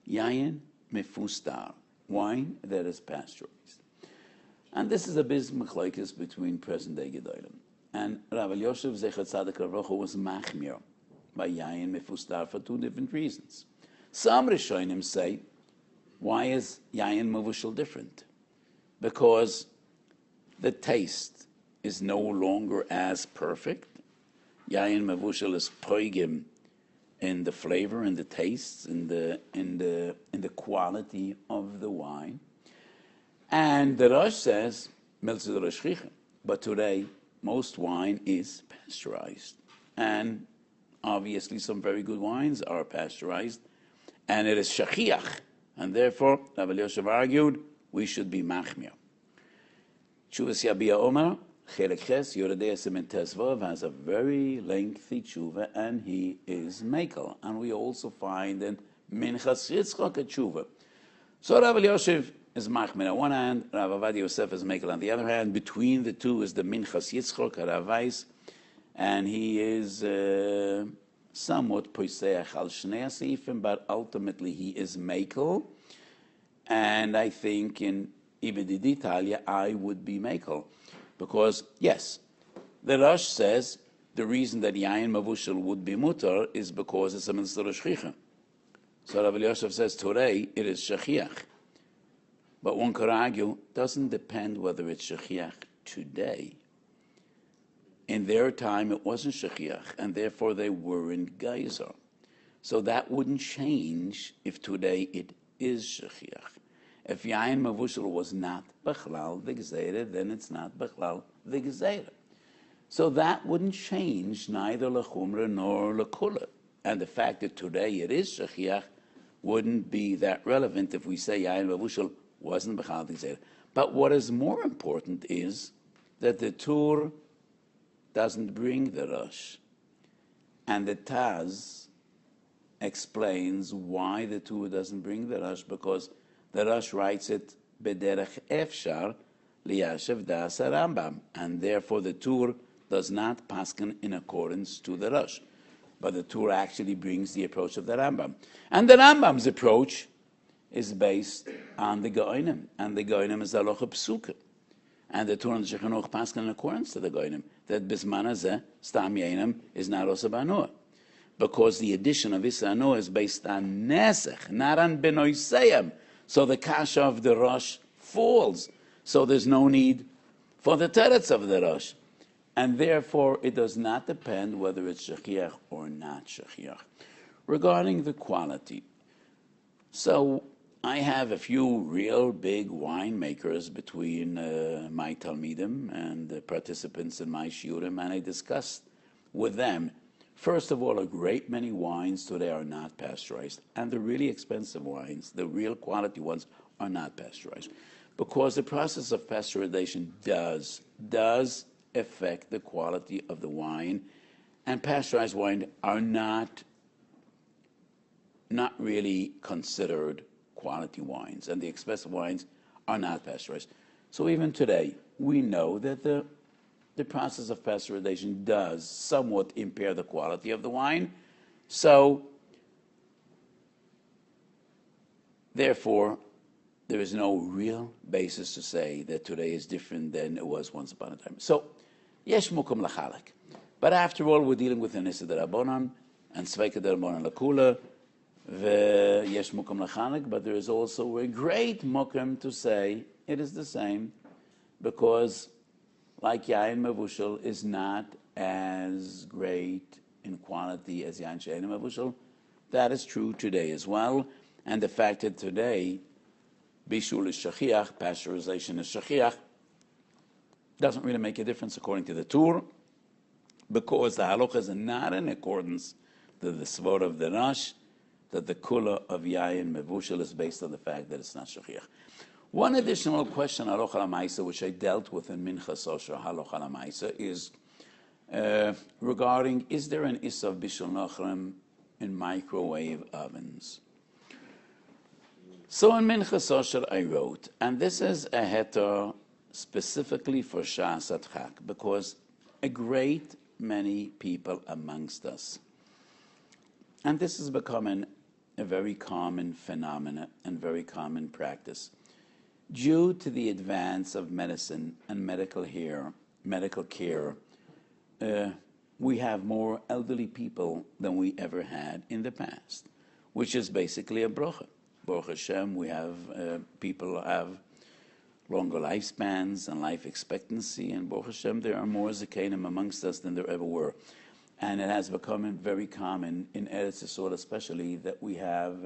Yayin mefustar, wine that is pasteurized. And this is a biz machlokes between present-day Gedolim. And Rav Yosef Zechat Tzaddik Ravrocha was machmir by yayin mefustar for two different reasons. Some Rishonim say, why is yayin mevushal different? Because the taste is no longer as perfect. Yayin mevushal is poigim in the flavor, in the tastes, in the quality of the wine. And the Rosh says, Melzer Roshchicha. But today, most wine is pasteurized. And obviously some very good wines are pasteurized. And it is shachiach. And therefore, Rav Yosef argued, we should be machmir. Tshuvas Yabia Omer, Chelek Ches, Yoredei Semen Tezvav, has a very lengthy tshuva, and he is mekel. And we also find in Pinchas Yitzchak a tshuva. So Rav Yosef is machmir on one hand, Rav Avad Yosef is mekel on the other hand. Between the two is the Pinchas Yitzchak, Rav Weiss, and he is somewhat poiseach al shnei seifim, but ultimately he is mekel. And I think in Ibn Italia, I would be mekel. Because, yes, the Rosh says the reason that yayin mevushal would be mutar is because it's a mitzvah shchicha. So Rav Yosef says today it is shachiach. But one could argue, doesn't depend whether it's shachiach today. In their time, it wasn't shachiach, and therefore they weren't geyser. So that wouldn't change if today it is shachiach. If yayin mevushal was not bechlal the gzeira, then it's not bechlal the gzeira. So that wouldn't change neither lechumra nor lekula. And the fact that today it is shachiach wouldn't be that relevant if we say yayin mevushal wasn't bechlal the gzeira. But what is more important is that the Tur doesn't bring the Rosh. And the Taz explains why the Tur doesn't bring the Rosh, because the Rosh writes it bederech efshar liyashev das Rambam, and therefore the Tur does not pasken in accordance to the Rosh, but the Tur actually brings the approach of the Rambam, and the Rambam's approach is based on the Goinim, and the Goinim is halacha psuka, and the Tur and the Shulchan Aruch pasken in accordance to the Goinim that bisman hazeh stam yainim is not osa b'anoah, because the addition of Issa Anoah is based on nesech, not on benoiseyim. So the kasha of the Rosh falls. So there's no need for the teretz of the Rosh. And therefore, it does not depend whether it's shachiach or not shachiach. Regarding the quality, so I have a few real big winemakers between my Talmidim and the participants in my Shiurim, and I discussed with them, first of all, a great many wines today are not pasteurized. And the really expensive wines, the real quality ones, are not pasteurized. Because the process of pasteurization does affect the quality of the wine. And pasteurized wine are not really considered quality wines. And the expensive wines are not pasteurized. So even today, we know that the process of pasteurization does somewhat impair the quality of the wine. So, therefore, there is no real basis to say that today is different than it was once upon a time. So, yesh mukum lachalek. But after all, we're dealing with an Issa D'Rabbanan and Sveika D'Rabbanan Lakula, yesh mukum lachalek, but there is also a great mukum to say it is the same, because like yayin mevushal is not as great in quality as yayin she'eino mevushal. That is true today as well. And the fact that today bishul is shachiach, pasteurization is shachiach, doesn't really make a difference according to the Tur, because the halachas are not in accordance to the svor of the Rosh, that the kula of yayin mevushal is based on the fact that it's not shachiach. One additional question, halacha l'maisa, which I dealt with in Minchas Osher halacha l'maisa, is regarding, is there an issa of bishul nachrim in microwave ovens? So in Minchas Osher I wrote, and this is a heter specifically for Shas Adchak, because a great many people amongst us. And this is becoming a very common phenomenon and very common practice. Due to the advance of medicine and medical care, we have more elderly people than we ever had in the past, which is basically a bracha. Baruch Hashem, we have people have longer lifespans and life expectancy, and Baruch Hashem, there are more Zakanim amongst us than there ever were. And it has become very common in Eretz Yisrael especially that we have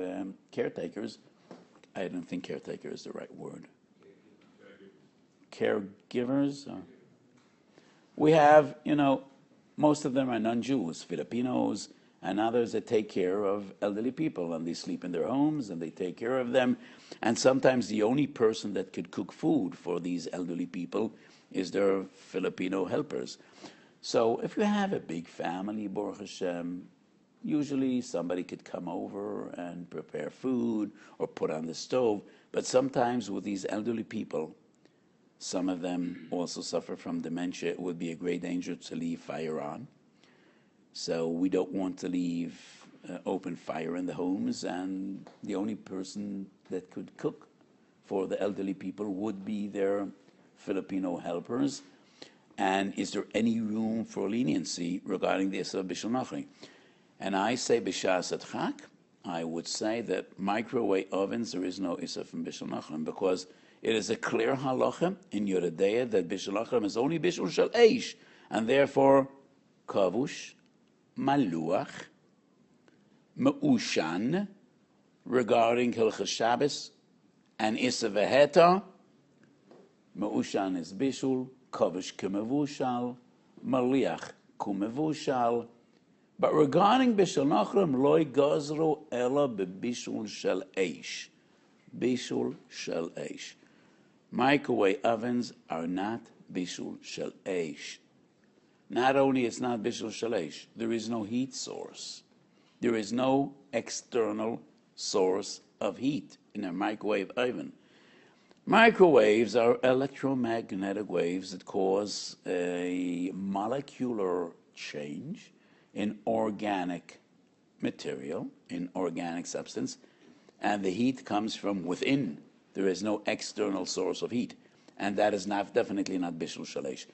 caretakers. I don't think caretaker is the right word. Caregivers. We have, most of them are non-Jews, Filipinos, and others that take care of elderly people, and they sleep in their homes, and they take care of them. And sometimes the only person that could cook food for these elderly people is their Filipino helpers. So if you have a big family, Baruch Hashem, usually somebody could come over and prepare food or put on the stove. But sometimes with these elderly people, some of them also suffer from dementia. It would be a great danger to leave fire on. So we don't want to leave open fire in the homes, and the only person that could cook for the elderly people would be their Filipino helpers. And is there any room for leniency regarding the Isser Bishul Nachri? And I say B'Shas Chak, I would say that microwave ovens, there is no Isser from Bishul Nachri, because it is a clear halacha in Yoredeya that Bishul Nachri is only Bishul Shel Eish, and therefore Kavush, Maluach, Me'ushan, regarding Hilchas Shabbos, and Isser Veheta, Me'ushan is Bishul, Kavush Kumevushal, Maliach Kumevushal. But regarding Bishul Nachrim, Loi Gazru Ela Bebishul Shel Eish. Bishul Shel Eish. Microwave ovens are not Bishul Shel Eish. Not only it's not Bishul Shel Eish, there is no heat source. There is no external source of heat in a microwave oven. Microwaves are electromagnetic waves that cause a molecular change in organic material, in organic substance, and the heat comes from within. There is no external source of heat, and that is definitely not Bishul Shel Eish.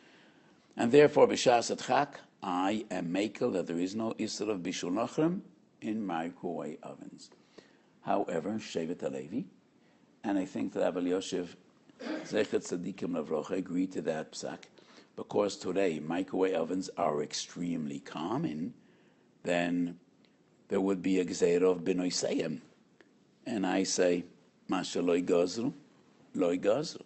And therefore, B'Shas Chak, I am makel that there is no Isser of Bishul Nachrim in microwave ovens. However, Shevet HaLevi, and I think that Abel Yoshev, Zechet Tzadikim Lavrocha, agreed to that psak, because today microwave ovens are extremely common. Then there would be a Gzeira of B'nai Seyem. And I say, Masha Loi Gazru, Loi Gazru.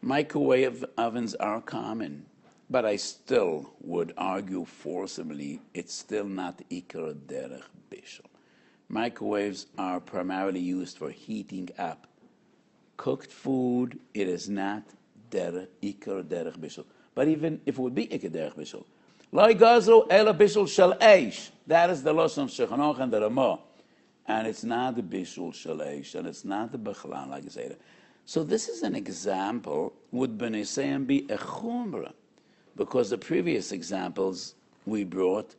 Microwave ovens are common, but I still would argue forcibly it's still not Ikar Derech Bishul. Microwaves are primarily used for heating up cooked food. It is not Ikar Derech Bishul. But even if it would be Ikar Derech Bishul, Loi Gazru Ela Bishul Shel Eish. That is the Lashon of Shulchan Aruch and the Ramah. And it's not the Bishul Shel Eish, and it's not the Bechlal, like I said. So this is an example, would B'nai Seyem be a chumrah? Because the previous examples we brought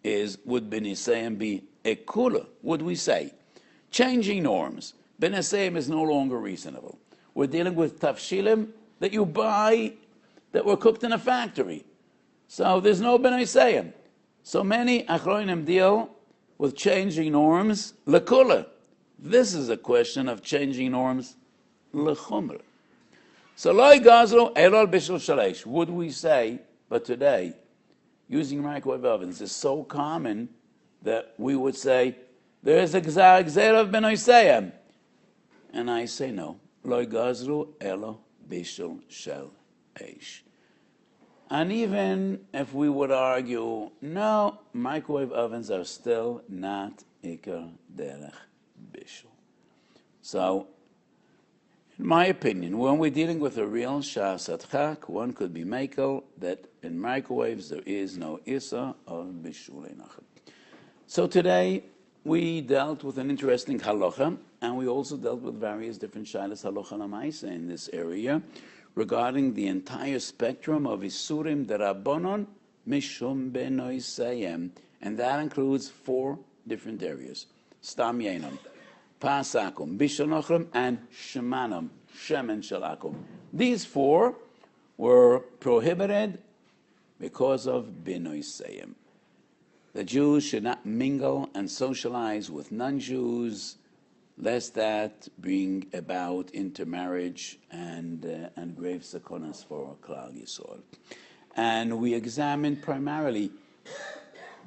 is, would B'nai Seyem be a kula? Would we say? Changing norms. B'nai Seyem is no longer reasonable. We're dealing with tafshilim that you buy that were cooked in a factory. So there's no B'nai Seyem. So many achronim deal with changing norms, lekula. This is a question of changing norms, lechumra. So Loi Gazru Elol Bishul Shel Eish. Would we say, but today, using microwave ovens is so common that we would say, there is a Gzeira of B'nai Seyem. And I say no. Loi Gazru Elol Bishul Shel Eish. And even if we would argue, no, microwave ovens are still not Ikar Derech Bishul. So, in my opinion, when we're dealing with a real Shas Chak, one could be makel that in microwaves there is no Issa of Bishul Nachem. So today we dealt with an interesting halacha, and we also dealt with various different shaylas halacha lamaisa in this area, regarding the entire spectrum of Isurim Derabanan mishum benoisayim, and that includes 4 different areas: stam yenam, pasakum, bishanochrim, and shemanam, shemen shalakum. These 4 were prohibited because of benoisayim. The Jews should not mingle and socialize with non-Jews, lest that bring about intermarriage and grave sakonas for Klal Yisrael. And we examined primarily,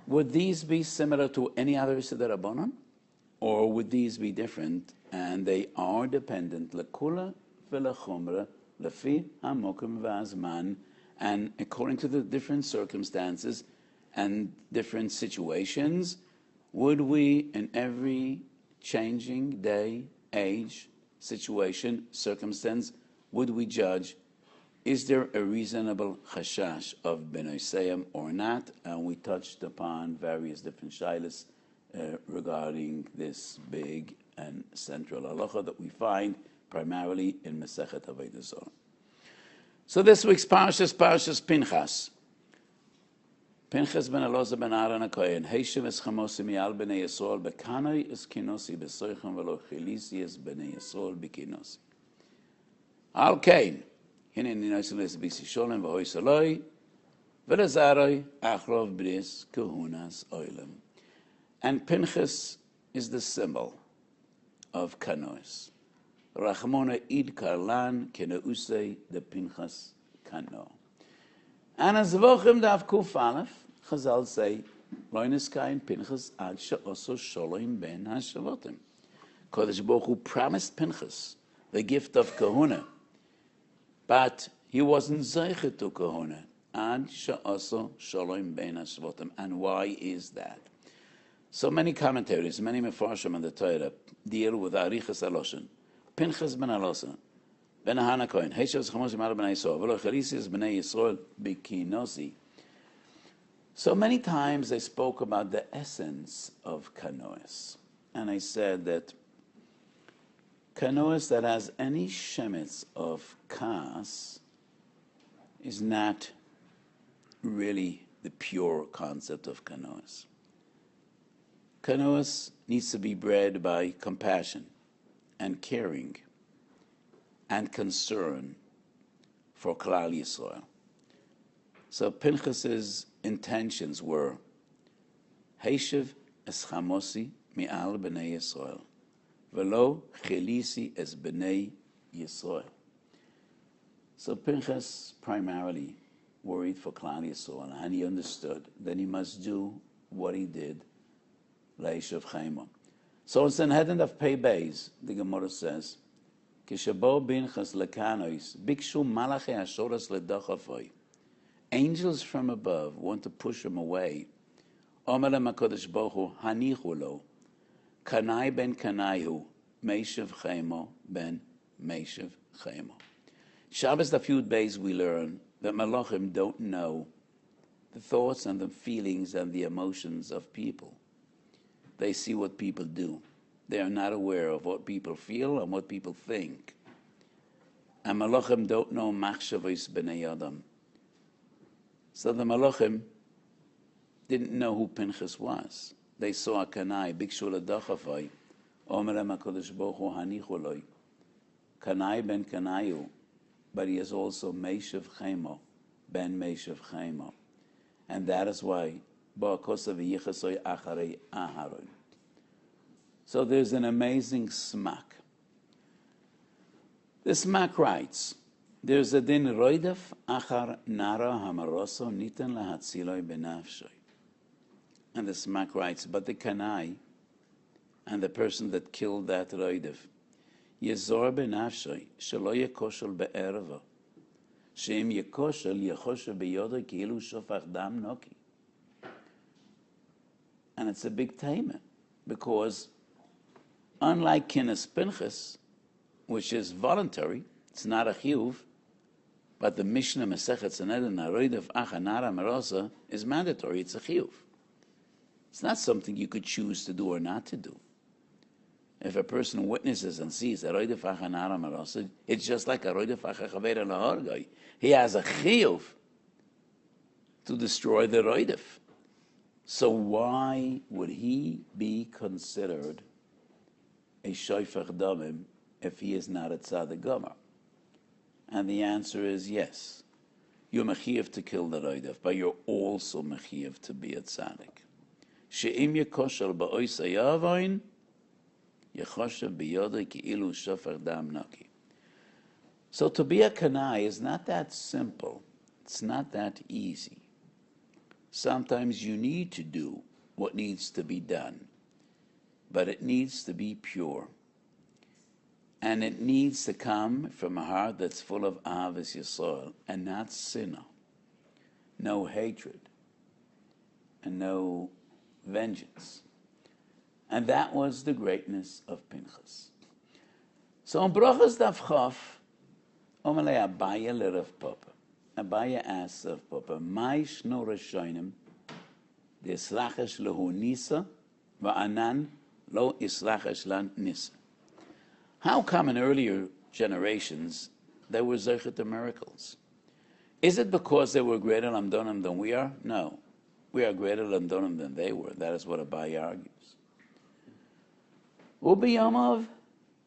would these be similar to any other Seder Rabbanan, or would these be different? And they are dependent, lekula v'lechumra, lefi hamokim v'azman, and according to the different circumstances and different situations, would we, in every changing day, age, situation, circumstance, would we judge, is there a reasonable chashash of benoisayim or not? And we touched upon various different shilas regarding this big and central halacha that we find primarily in Masechet Avodah Zarah. So this week's Parshas Pinchas. Pinchas ben Elazar ben Aaron HaKohen, Heishev es chamosi mi'al b'nei Yisrael, bekanoi es kinosi b'soichem v'lo chilisi es b'nei Yisrael b'kinosi. Al kein, hine ninoisim les b'isi sholem v'hoi saloi, v'lezaroi achrov bris kahunas oilem. And Pinchas is the symbol of kanois. Rachmona id karlan keneusei de Pinchas kano. And as Vochim Dav Kuf Aleph, Chazal say, Loinus Kain Pinchas ad she'oso Sholem ben Hashavotim. Kodesh Baruch Hu promised Pinchas the gift of kahuna, but he wasn't zeichet to kahuna. Ad she'oso Sholem ben Hashavotim. And why is that? So many commentaries, many mefarshim on the Torah deal with Arichas Aloshin. Pinchas ben Elazar ben Hana Kohen, Heishavs Chamosim Al b'nei Yisrael, v'lo Chalisis b'nei Yisrael b'kinosi. So many times they spoke about the essence of kanois, and I said that kanois that has any shemitz of kas is not really the pure concept of kanois. Kanois needs to be bred by compassion and caring and concern for Klal Yisrael. So Pinchas's intentions were, Heishev es chamosi mi'al b'nei Yisrael, v'lo chilisi es b'nei Yisrael. So Pinchas primarily worried for Klal Yisrael, and he understood that he must do what he did, Leishav Chaimon. So in Sanhedrin of Pei Beis, the Gemara says, Kishabo Pinchas lekanois bikshu malachi ashoras ledachafoi. Angels from above want to push him away. Omer HaKadosh Baruch Hu hanichu lo kanai ben kanaihu meishav chemo ben meishav chemo. Shabbos the few days we learn that malachim don't know the thoughts and the feelings and the emotions of people. They see what people do. They are not aware of what people feel and what people think. And malachim don't know machshavos b'nei adam. So the malachim didn't know who Pinchas was. They saw a kanai, bikshu l'dachafai, omer HaKadosh Baruch Hu hanichu loi, kanai ben kanayu, but he is also meishav chemo, ben meishav chemo. And that is why ba'akosav yichasoi acharei aharon. So there's an amazing smak. The smak writes, there's a din roidef achar nara hamaroso nitan lahatziloi benafshoi. And the smak writes, but the kanai and the person that killed that roidef, yezor benafshoi shelo yekoshel be'erva, sheim yekoshel yechoshel beyodo ki'ilu shofach dam noki. And it's a big taima, because unlike Kinnis Pinchas, which is voluntary, it's not a chiyuv, but the Mishnah Masechet Sanhedrin Haroidev Achanara Marosa is mandatory, it's a chiyuv. It's not something you could choose to do or not to do. If a person witnesses and sees a Haroidev Achanara Marosa, it's just like a Haroidev Achachaver Lahorgai. He has a chiyuv to destroy the roidif. So why would he be considered a shofech damim if he is not a tzaddik gomer? And the answer is yes. You're mechiyev to kill the roidif, but you're also mechiyev to be a tzaddik. She'im yekosher ba'ois hayavoin, yechoshev biyodei ki'ilu shofech dam naki. So to be a kanai is not that simple. It's not that easy. Sometimes you need to do what needs to be done, but it needs to be pure. And it needs to come from a heart that's full of ahavas yisrael and not sinner, no hatred, and no vengeance. And that was the greatness of Pinchas. So in Brachas Daf Chaf, Omelei Abaya le Rav Papa. Abaya asks Rav Papa, Mai shno rashonim, the islachesh lehu nisa, va'anan lo islachesh lan nisa. How come in earlier generations they were zeichet to miracles? Is it because they were greater lamdonim than we are? No. We are greater lamdonim than they were. That is what Abaya argues. Ubiyamav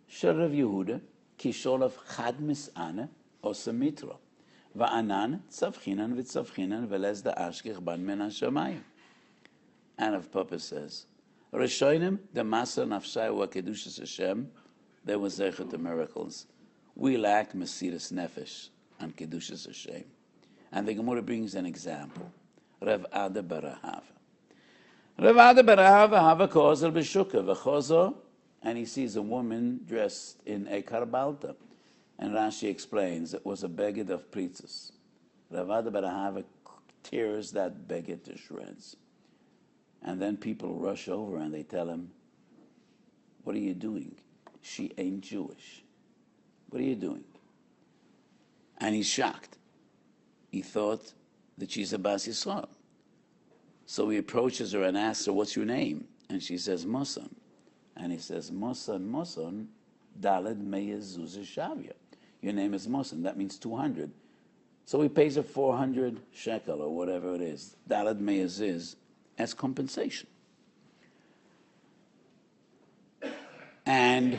shel Rav Yehuda, Kisholav chad mis'ana osa mitra. Va'anan tzavchinan v'tzavchinan velez da ashkech ban min hashamayim. And Rav Papa says, Rishonim the masa nafshai wa kedushas Hashem, they were zeichet to miracles. We lack mesiras nefesh and kedushas Hashem. And the Gemara brings an example. Rav Ada bar Ahava. Rav Ada bar Ahava have a kozel b'shukah v'chozo, and he sees a woman dressed in a karbalta. And Rashi explains it was a beged of Pinchas. Rav Ada bar Ahava tears that beged to shreds. And then people rush over and they tell him, what are you doing? She ain't Jewish. What are you doing? And he's shocked. He thought that she's a Bas Yisrael. So he approaches her and asks her, what's your name? And she says, Mosan. And he says, Mosan, Mosan, Daled Meyez Zuzah Shavya. Your name is Mosan. That means 200. So he pays her 400 shekel or whatever it is. Daled Meyez is as compensation. And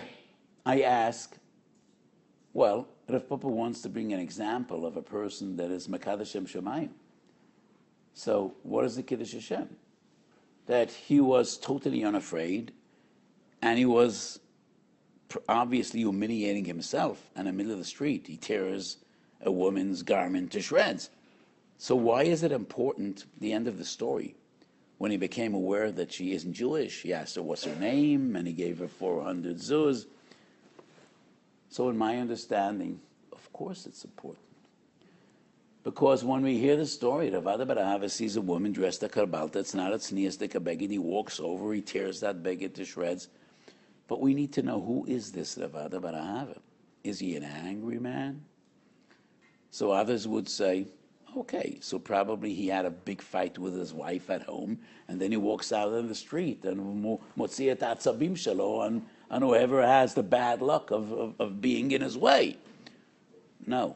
I ask, well, Rav Papa wants to bring an example of a person that is Mekadosh Shem Shemayim. So what is the Kiddush Hashem? That he was totally unafraid, and he was obviously humiliating himself in the middle of the street. He tears a woman's garment to shreds. So why is it important, the end of the story, when he became aware that she isn't Jewish? He asked her what's her name, and he gave her 400 zuz. So in my understanding, of course it's important. Because when we hear the story, Rav Ada bar Ahava sees a woman dressed a karbalta, it's not a tznius de kabeged, he walks over, he tears that beged to shreds. But we need to know, who is this Rav Ada bar Ahava? Is he an angry man? So others would say, okay, so probably he had a big fight with his wife at home, and then he walks out in the street, and motzi et atzabim shelo, and whoever has the bad luck of being in his way. No.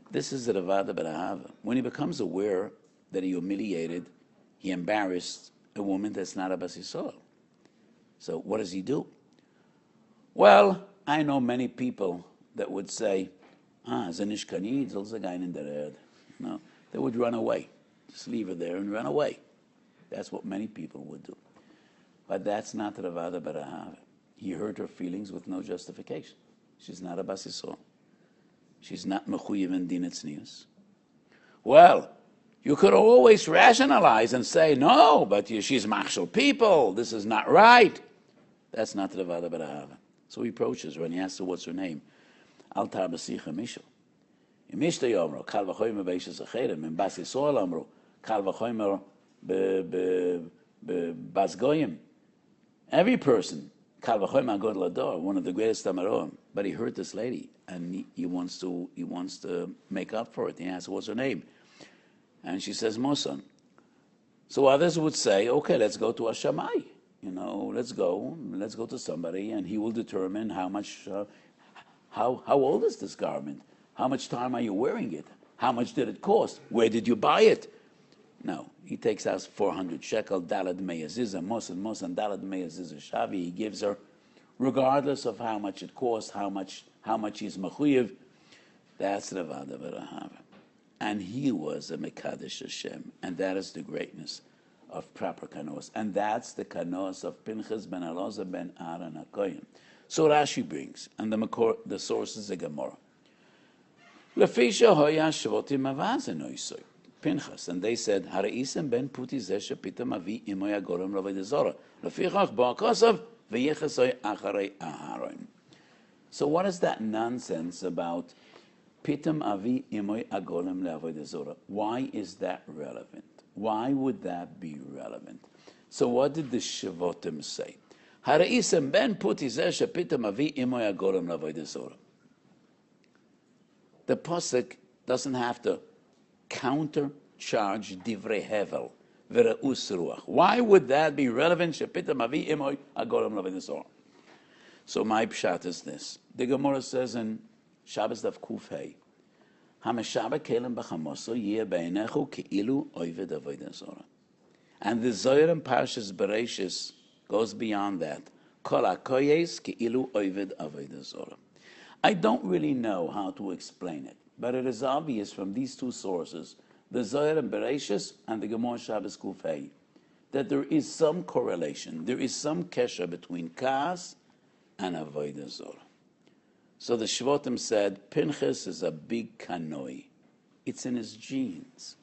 This is the Rav Ada bar Ahava. When he becomes aware that he humiliated, he embarrassed a woman that's not a Bas Yisrael. So what does he do? Well, I know many people that would say, zenish kanid, zol zagein in der Erd. No, they would run away. Just leave her there and run away. That's what many people would do. But that's not Rav Ada bar Ahava. He hurt her feelings with no justification. She's not a Bas Yisrael. She's not mechuyev in din tznius. Well, you could always rationalize and say, no, but she's machshel people. This is not right. That's not Rav Ada bar Ahava. So he approaches her and he asks her, what's her name? Al tar b'sicha mishel. In Mishnah yomro, kal v'choymer b'ishes acherem. In Bas Yisrael amro, kal v'choymer b'bas goyim. Every person, kal v'choymer agod lador, one of the greatest amaroim. But he hurt this lady, and he wants to make up for it. He asks, what's her name? And she says, Mosan. So others would say, okay, let's go to Hashamai. Let's go to somebody, and he will determine how much, how old is this garment? How much time are you wearing it? How much did it cost? Where did you buy it? No, he takes out 400 shekel, dalad meyaziza, mos and dalad meyaziza shavi. He gives her, regardless of how much it costs, how much he's mechuyev. That's the vada v'rahava. And he was a mekadesh Hashem, and that is the greatness of proper kanos, and that's the kanos of Pinchas ben Elazar ben Aaron HaKohen. So Rashi brings, and the source is the Gemara. Lefisha hoya shvotim avazen oisoy. Pinchas, and they said, Haraisem ben puti zeh shepitam avi imoy agorem laved zora. Lefichach ba'akasav v'yechasoy acharei aharon. So what is that nonsense about pitam avi imoy agorem laved zora? Why is that relevant? Why would that be relevant? So what did the Shavotim say? Haraisem ben puti zeh shepitam avi imoy agorem laved zora. The Pasuk doesn't have to countercharge divrei hevel v're'us ruach. Why would that be relevant? Shepitam avi imoy agorem laved zora. So my pshat is this. The Gemara says in Shabbos Daf Kuf Hey, Hameshaba kelem b'chamoso yeh beinechu ke'ilu oived avodah zora. And the Zohar in Parshas Bereishis goes beyond that. Kol hakoyes ke'ilu oived avodah zora. I don't really know how to explain it, but it is obvious from these two sources, the Zohar and Bereishis and the Gemara Shabbos Kuf Hey, that there is some correlation, there is some kesher between Kaas and Avodah Zorah. So the Shvotim said, Pinchas is a big kanoi. It's in his genes.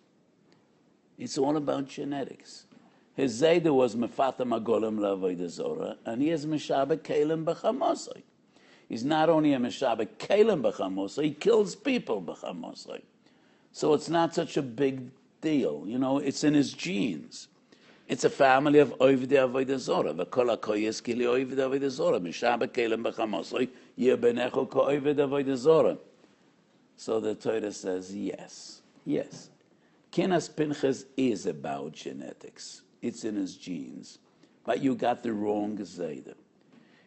It's all about genetics. His Zayda was Mefatam Agolem LaAvodah Zorah, and he is Meshabek Kalim B'Chamosai. He's not only a Meshabek Kalim B'Chamosai, he kills people B'Chamosai. So it's not such a big deal. You know, it's in his genes. It's a family of Oivdei Avodah Zorah. V'kol hakoyes kili Oivdei Avodah Zorah. Meshabek Kalim B'Chamosai, yeh benecho ka'Oivdei Avodah Zorah. So the Torah says, yes. Kenas Pinchas is about genetics. It's in his genes. But you got the wrong Zayda.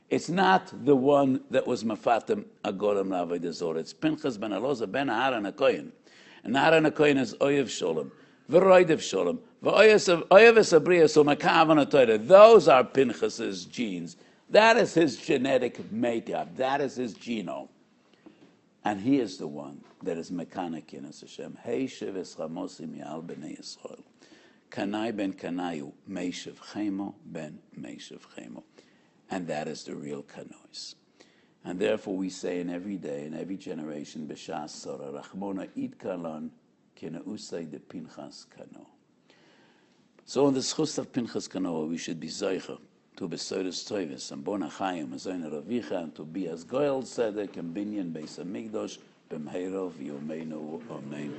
It's not the one that was Mafatim Agorem LaAvodah Zorah. It's Pinchas ben Elazar ben Aaron HaKohen. And Aaron HaKohen is Oyev Sholem, V'roidev Sholem, V'oyev Esabriya, so Makavan HaTorah. Those are Pinchas's genes. That is his genetic makeup. That is his genome. And he is the one that is Mekanik in Hashem. Hey Sheves Chamosi Mi'al B'nei Yisrael. Kanai ben Kanayu, Meishev Chemo ben Meishev Chemo. And that is the real Kanois. And therefore we say in every day, in every generation, B'shas Sora, Rachmona Id Kalon, Kena Usay de Pinchas Kano. So in the schus of Pinchas Kano, we should be Zeicher, to be Soiris Toivis, and Bona Chayim, and Zoyne Ravicha, and to be as Goyal Sedek, and Binyan Beis HaMikdosh, B'mheirov Yomeinu Amen.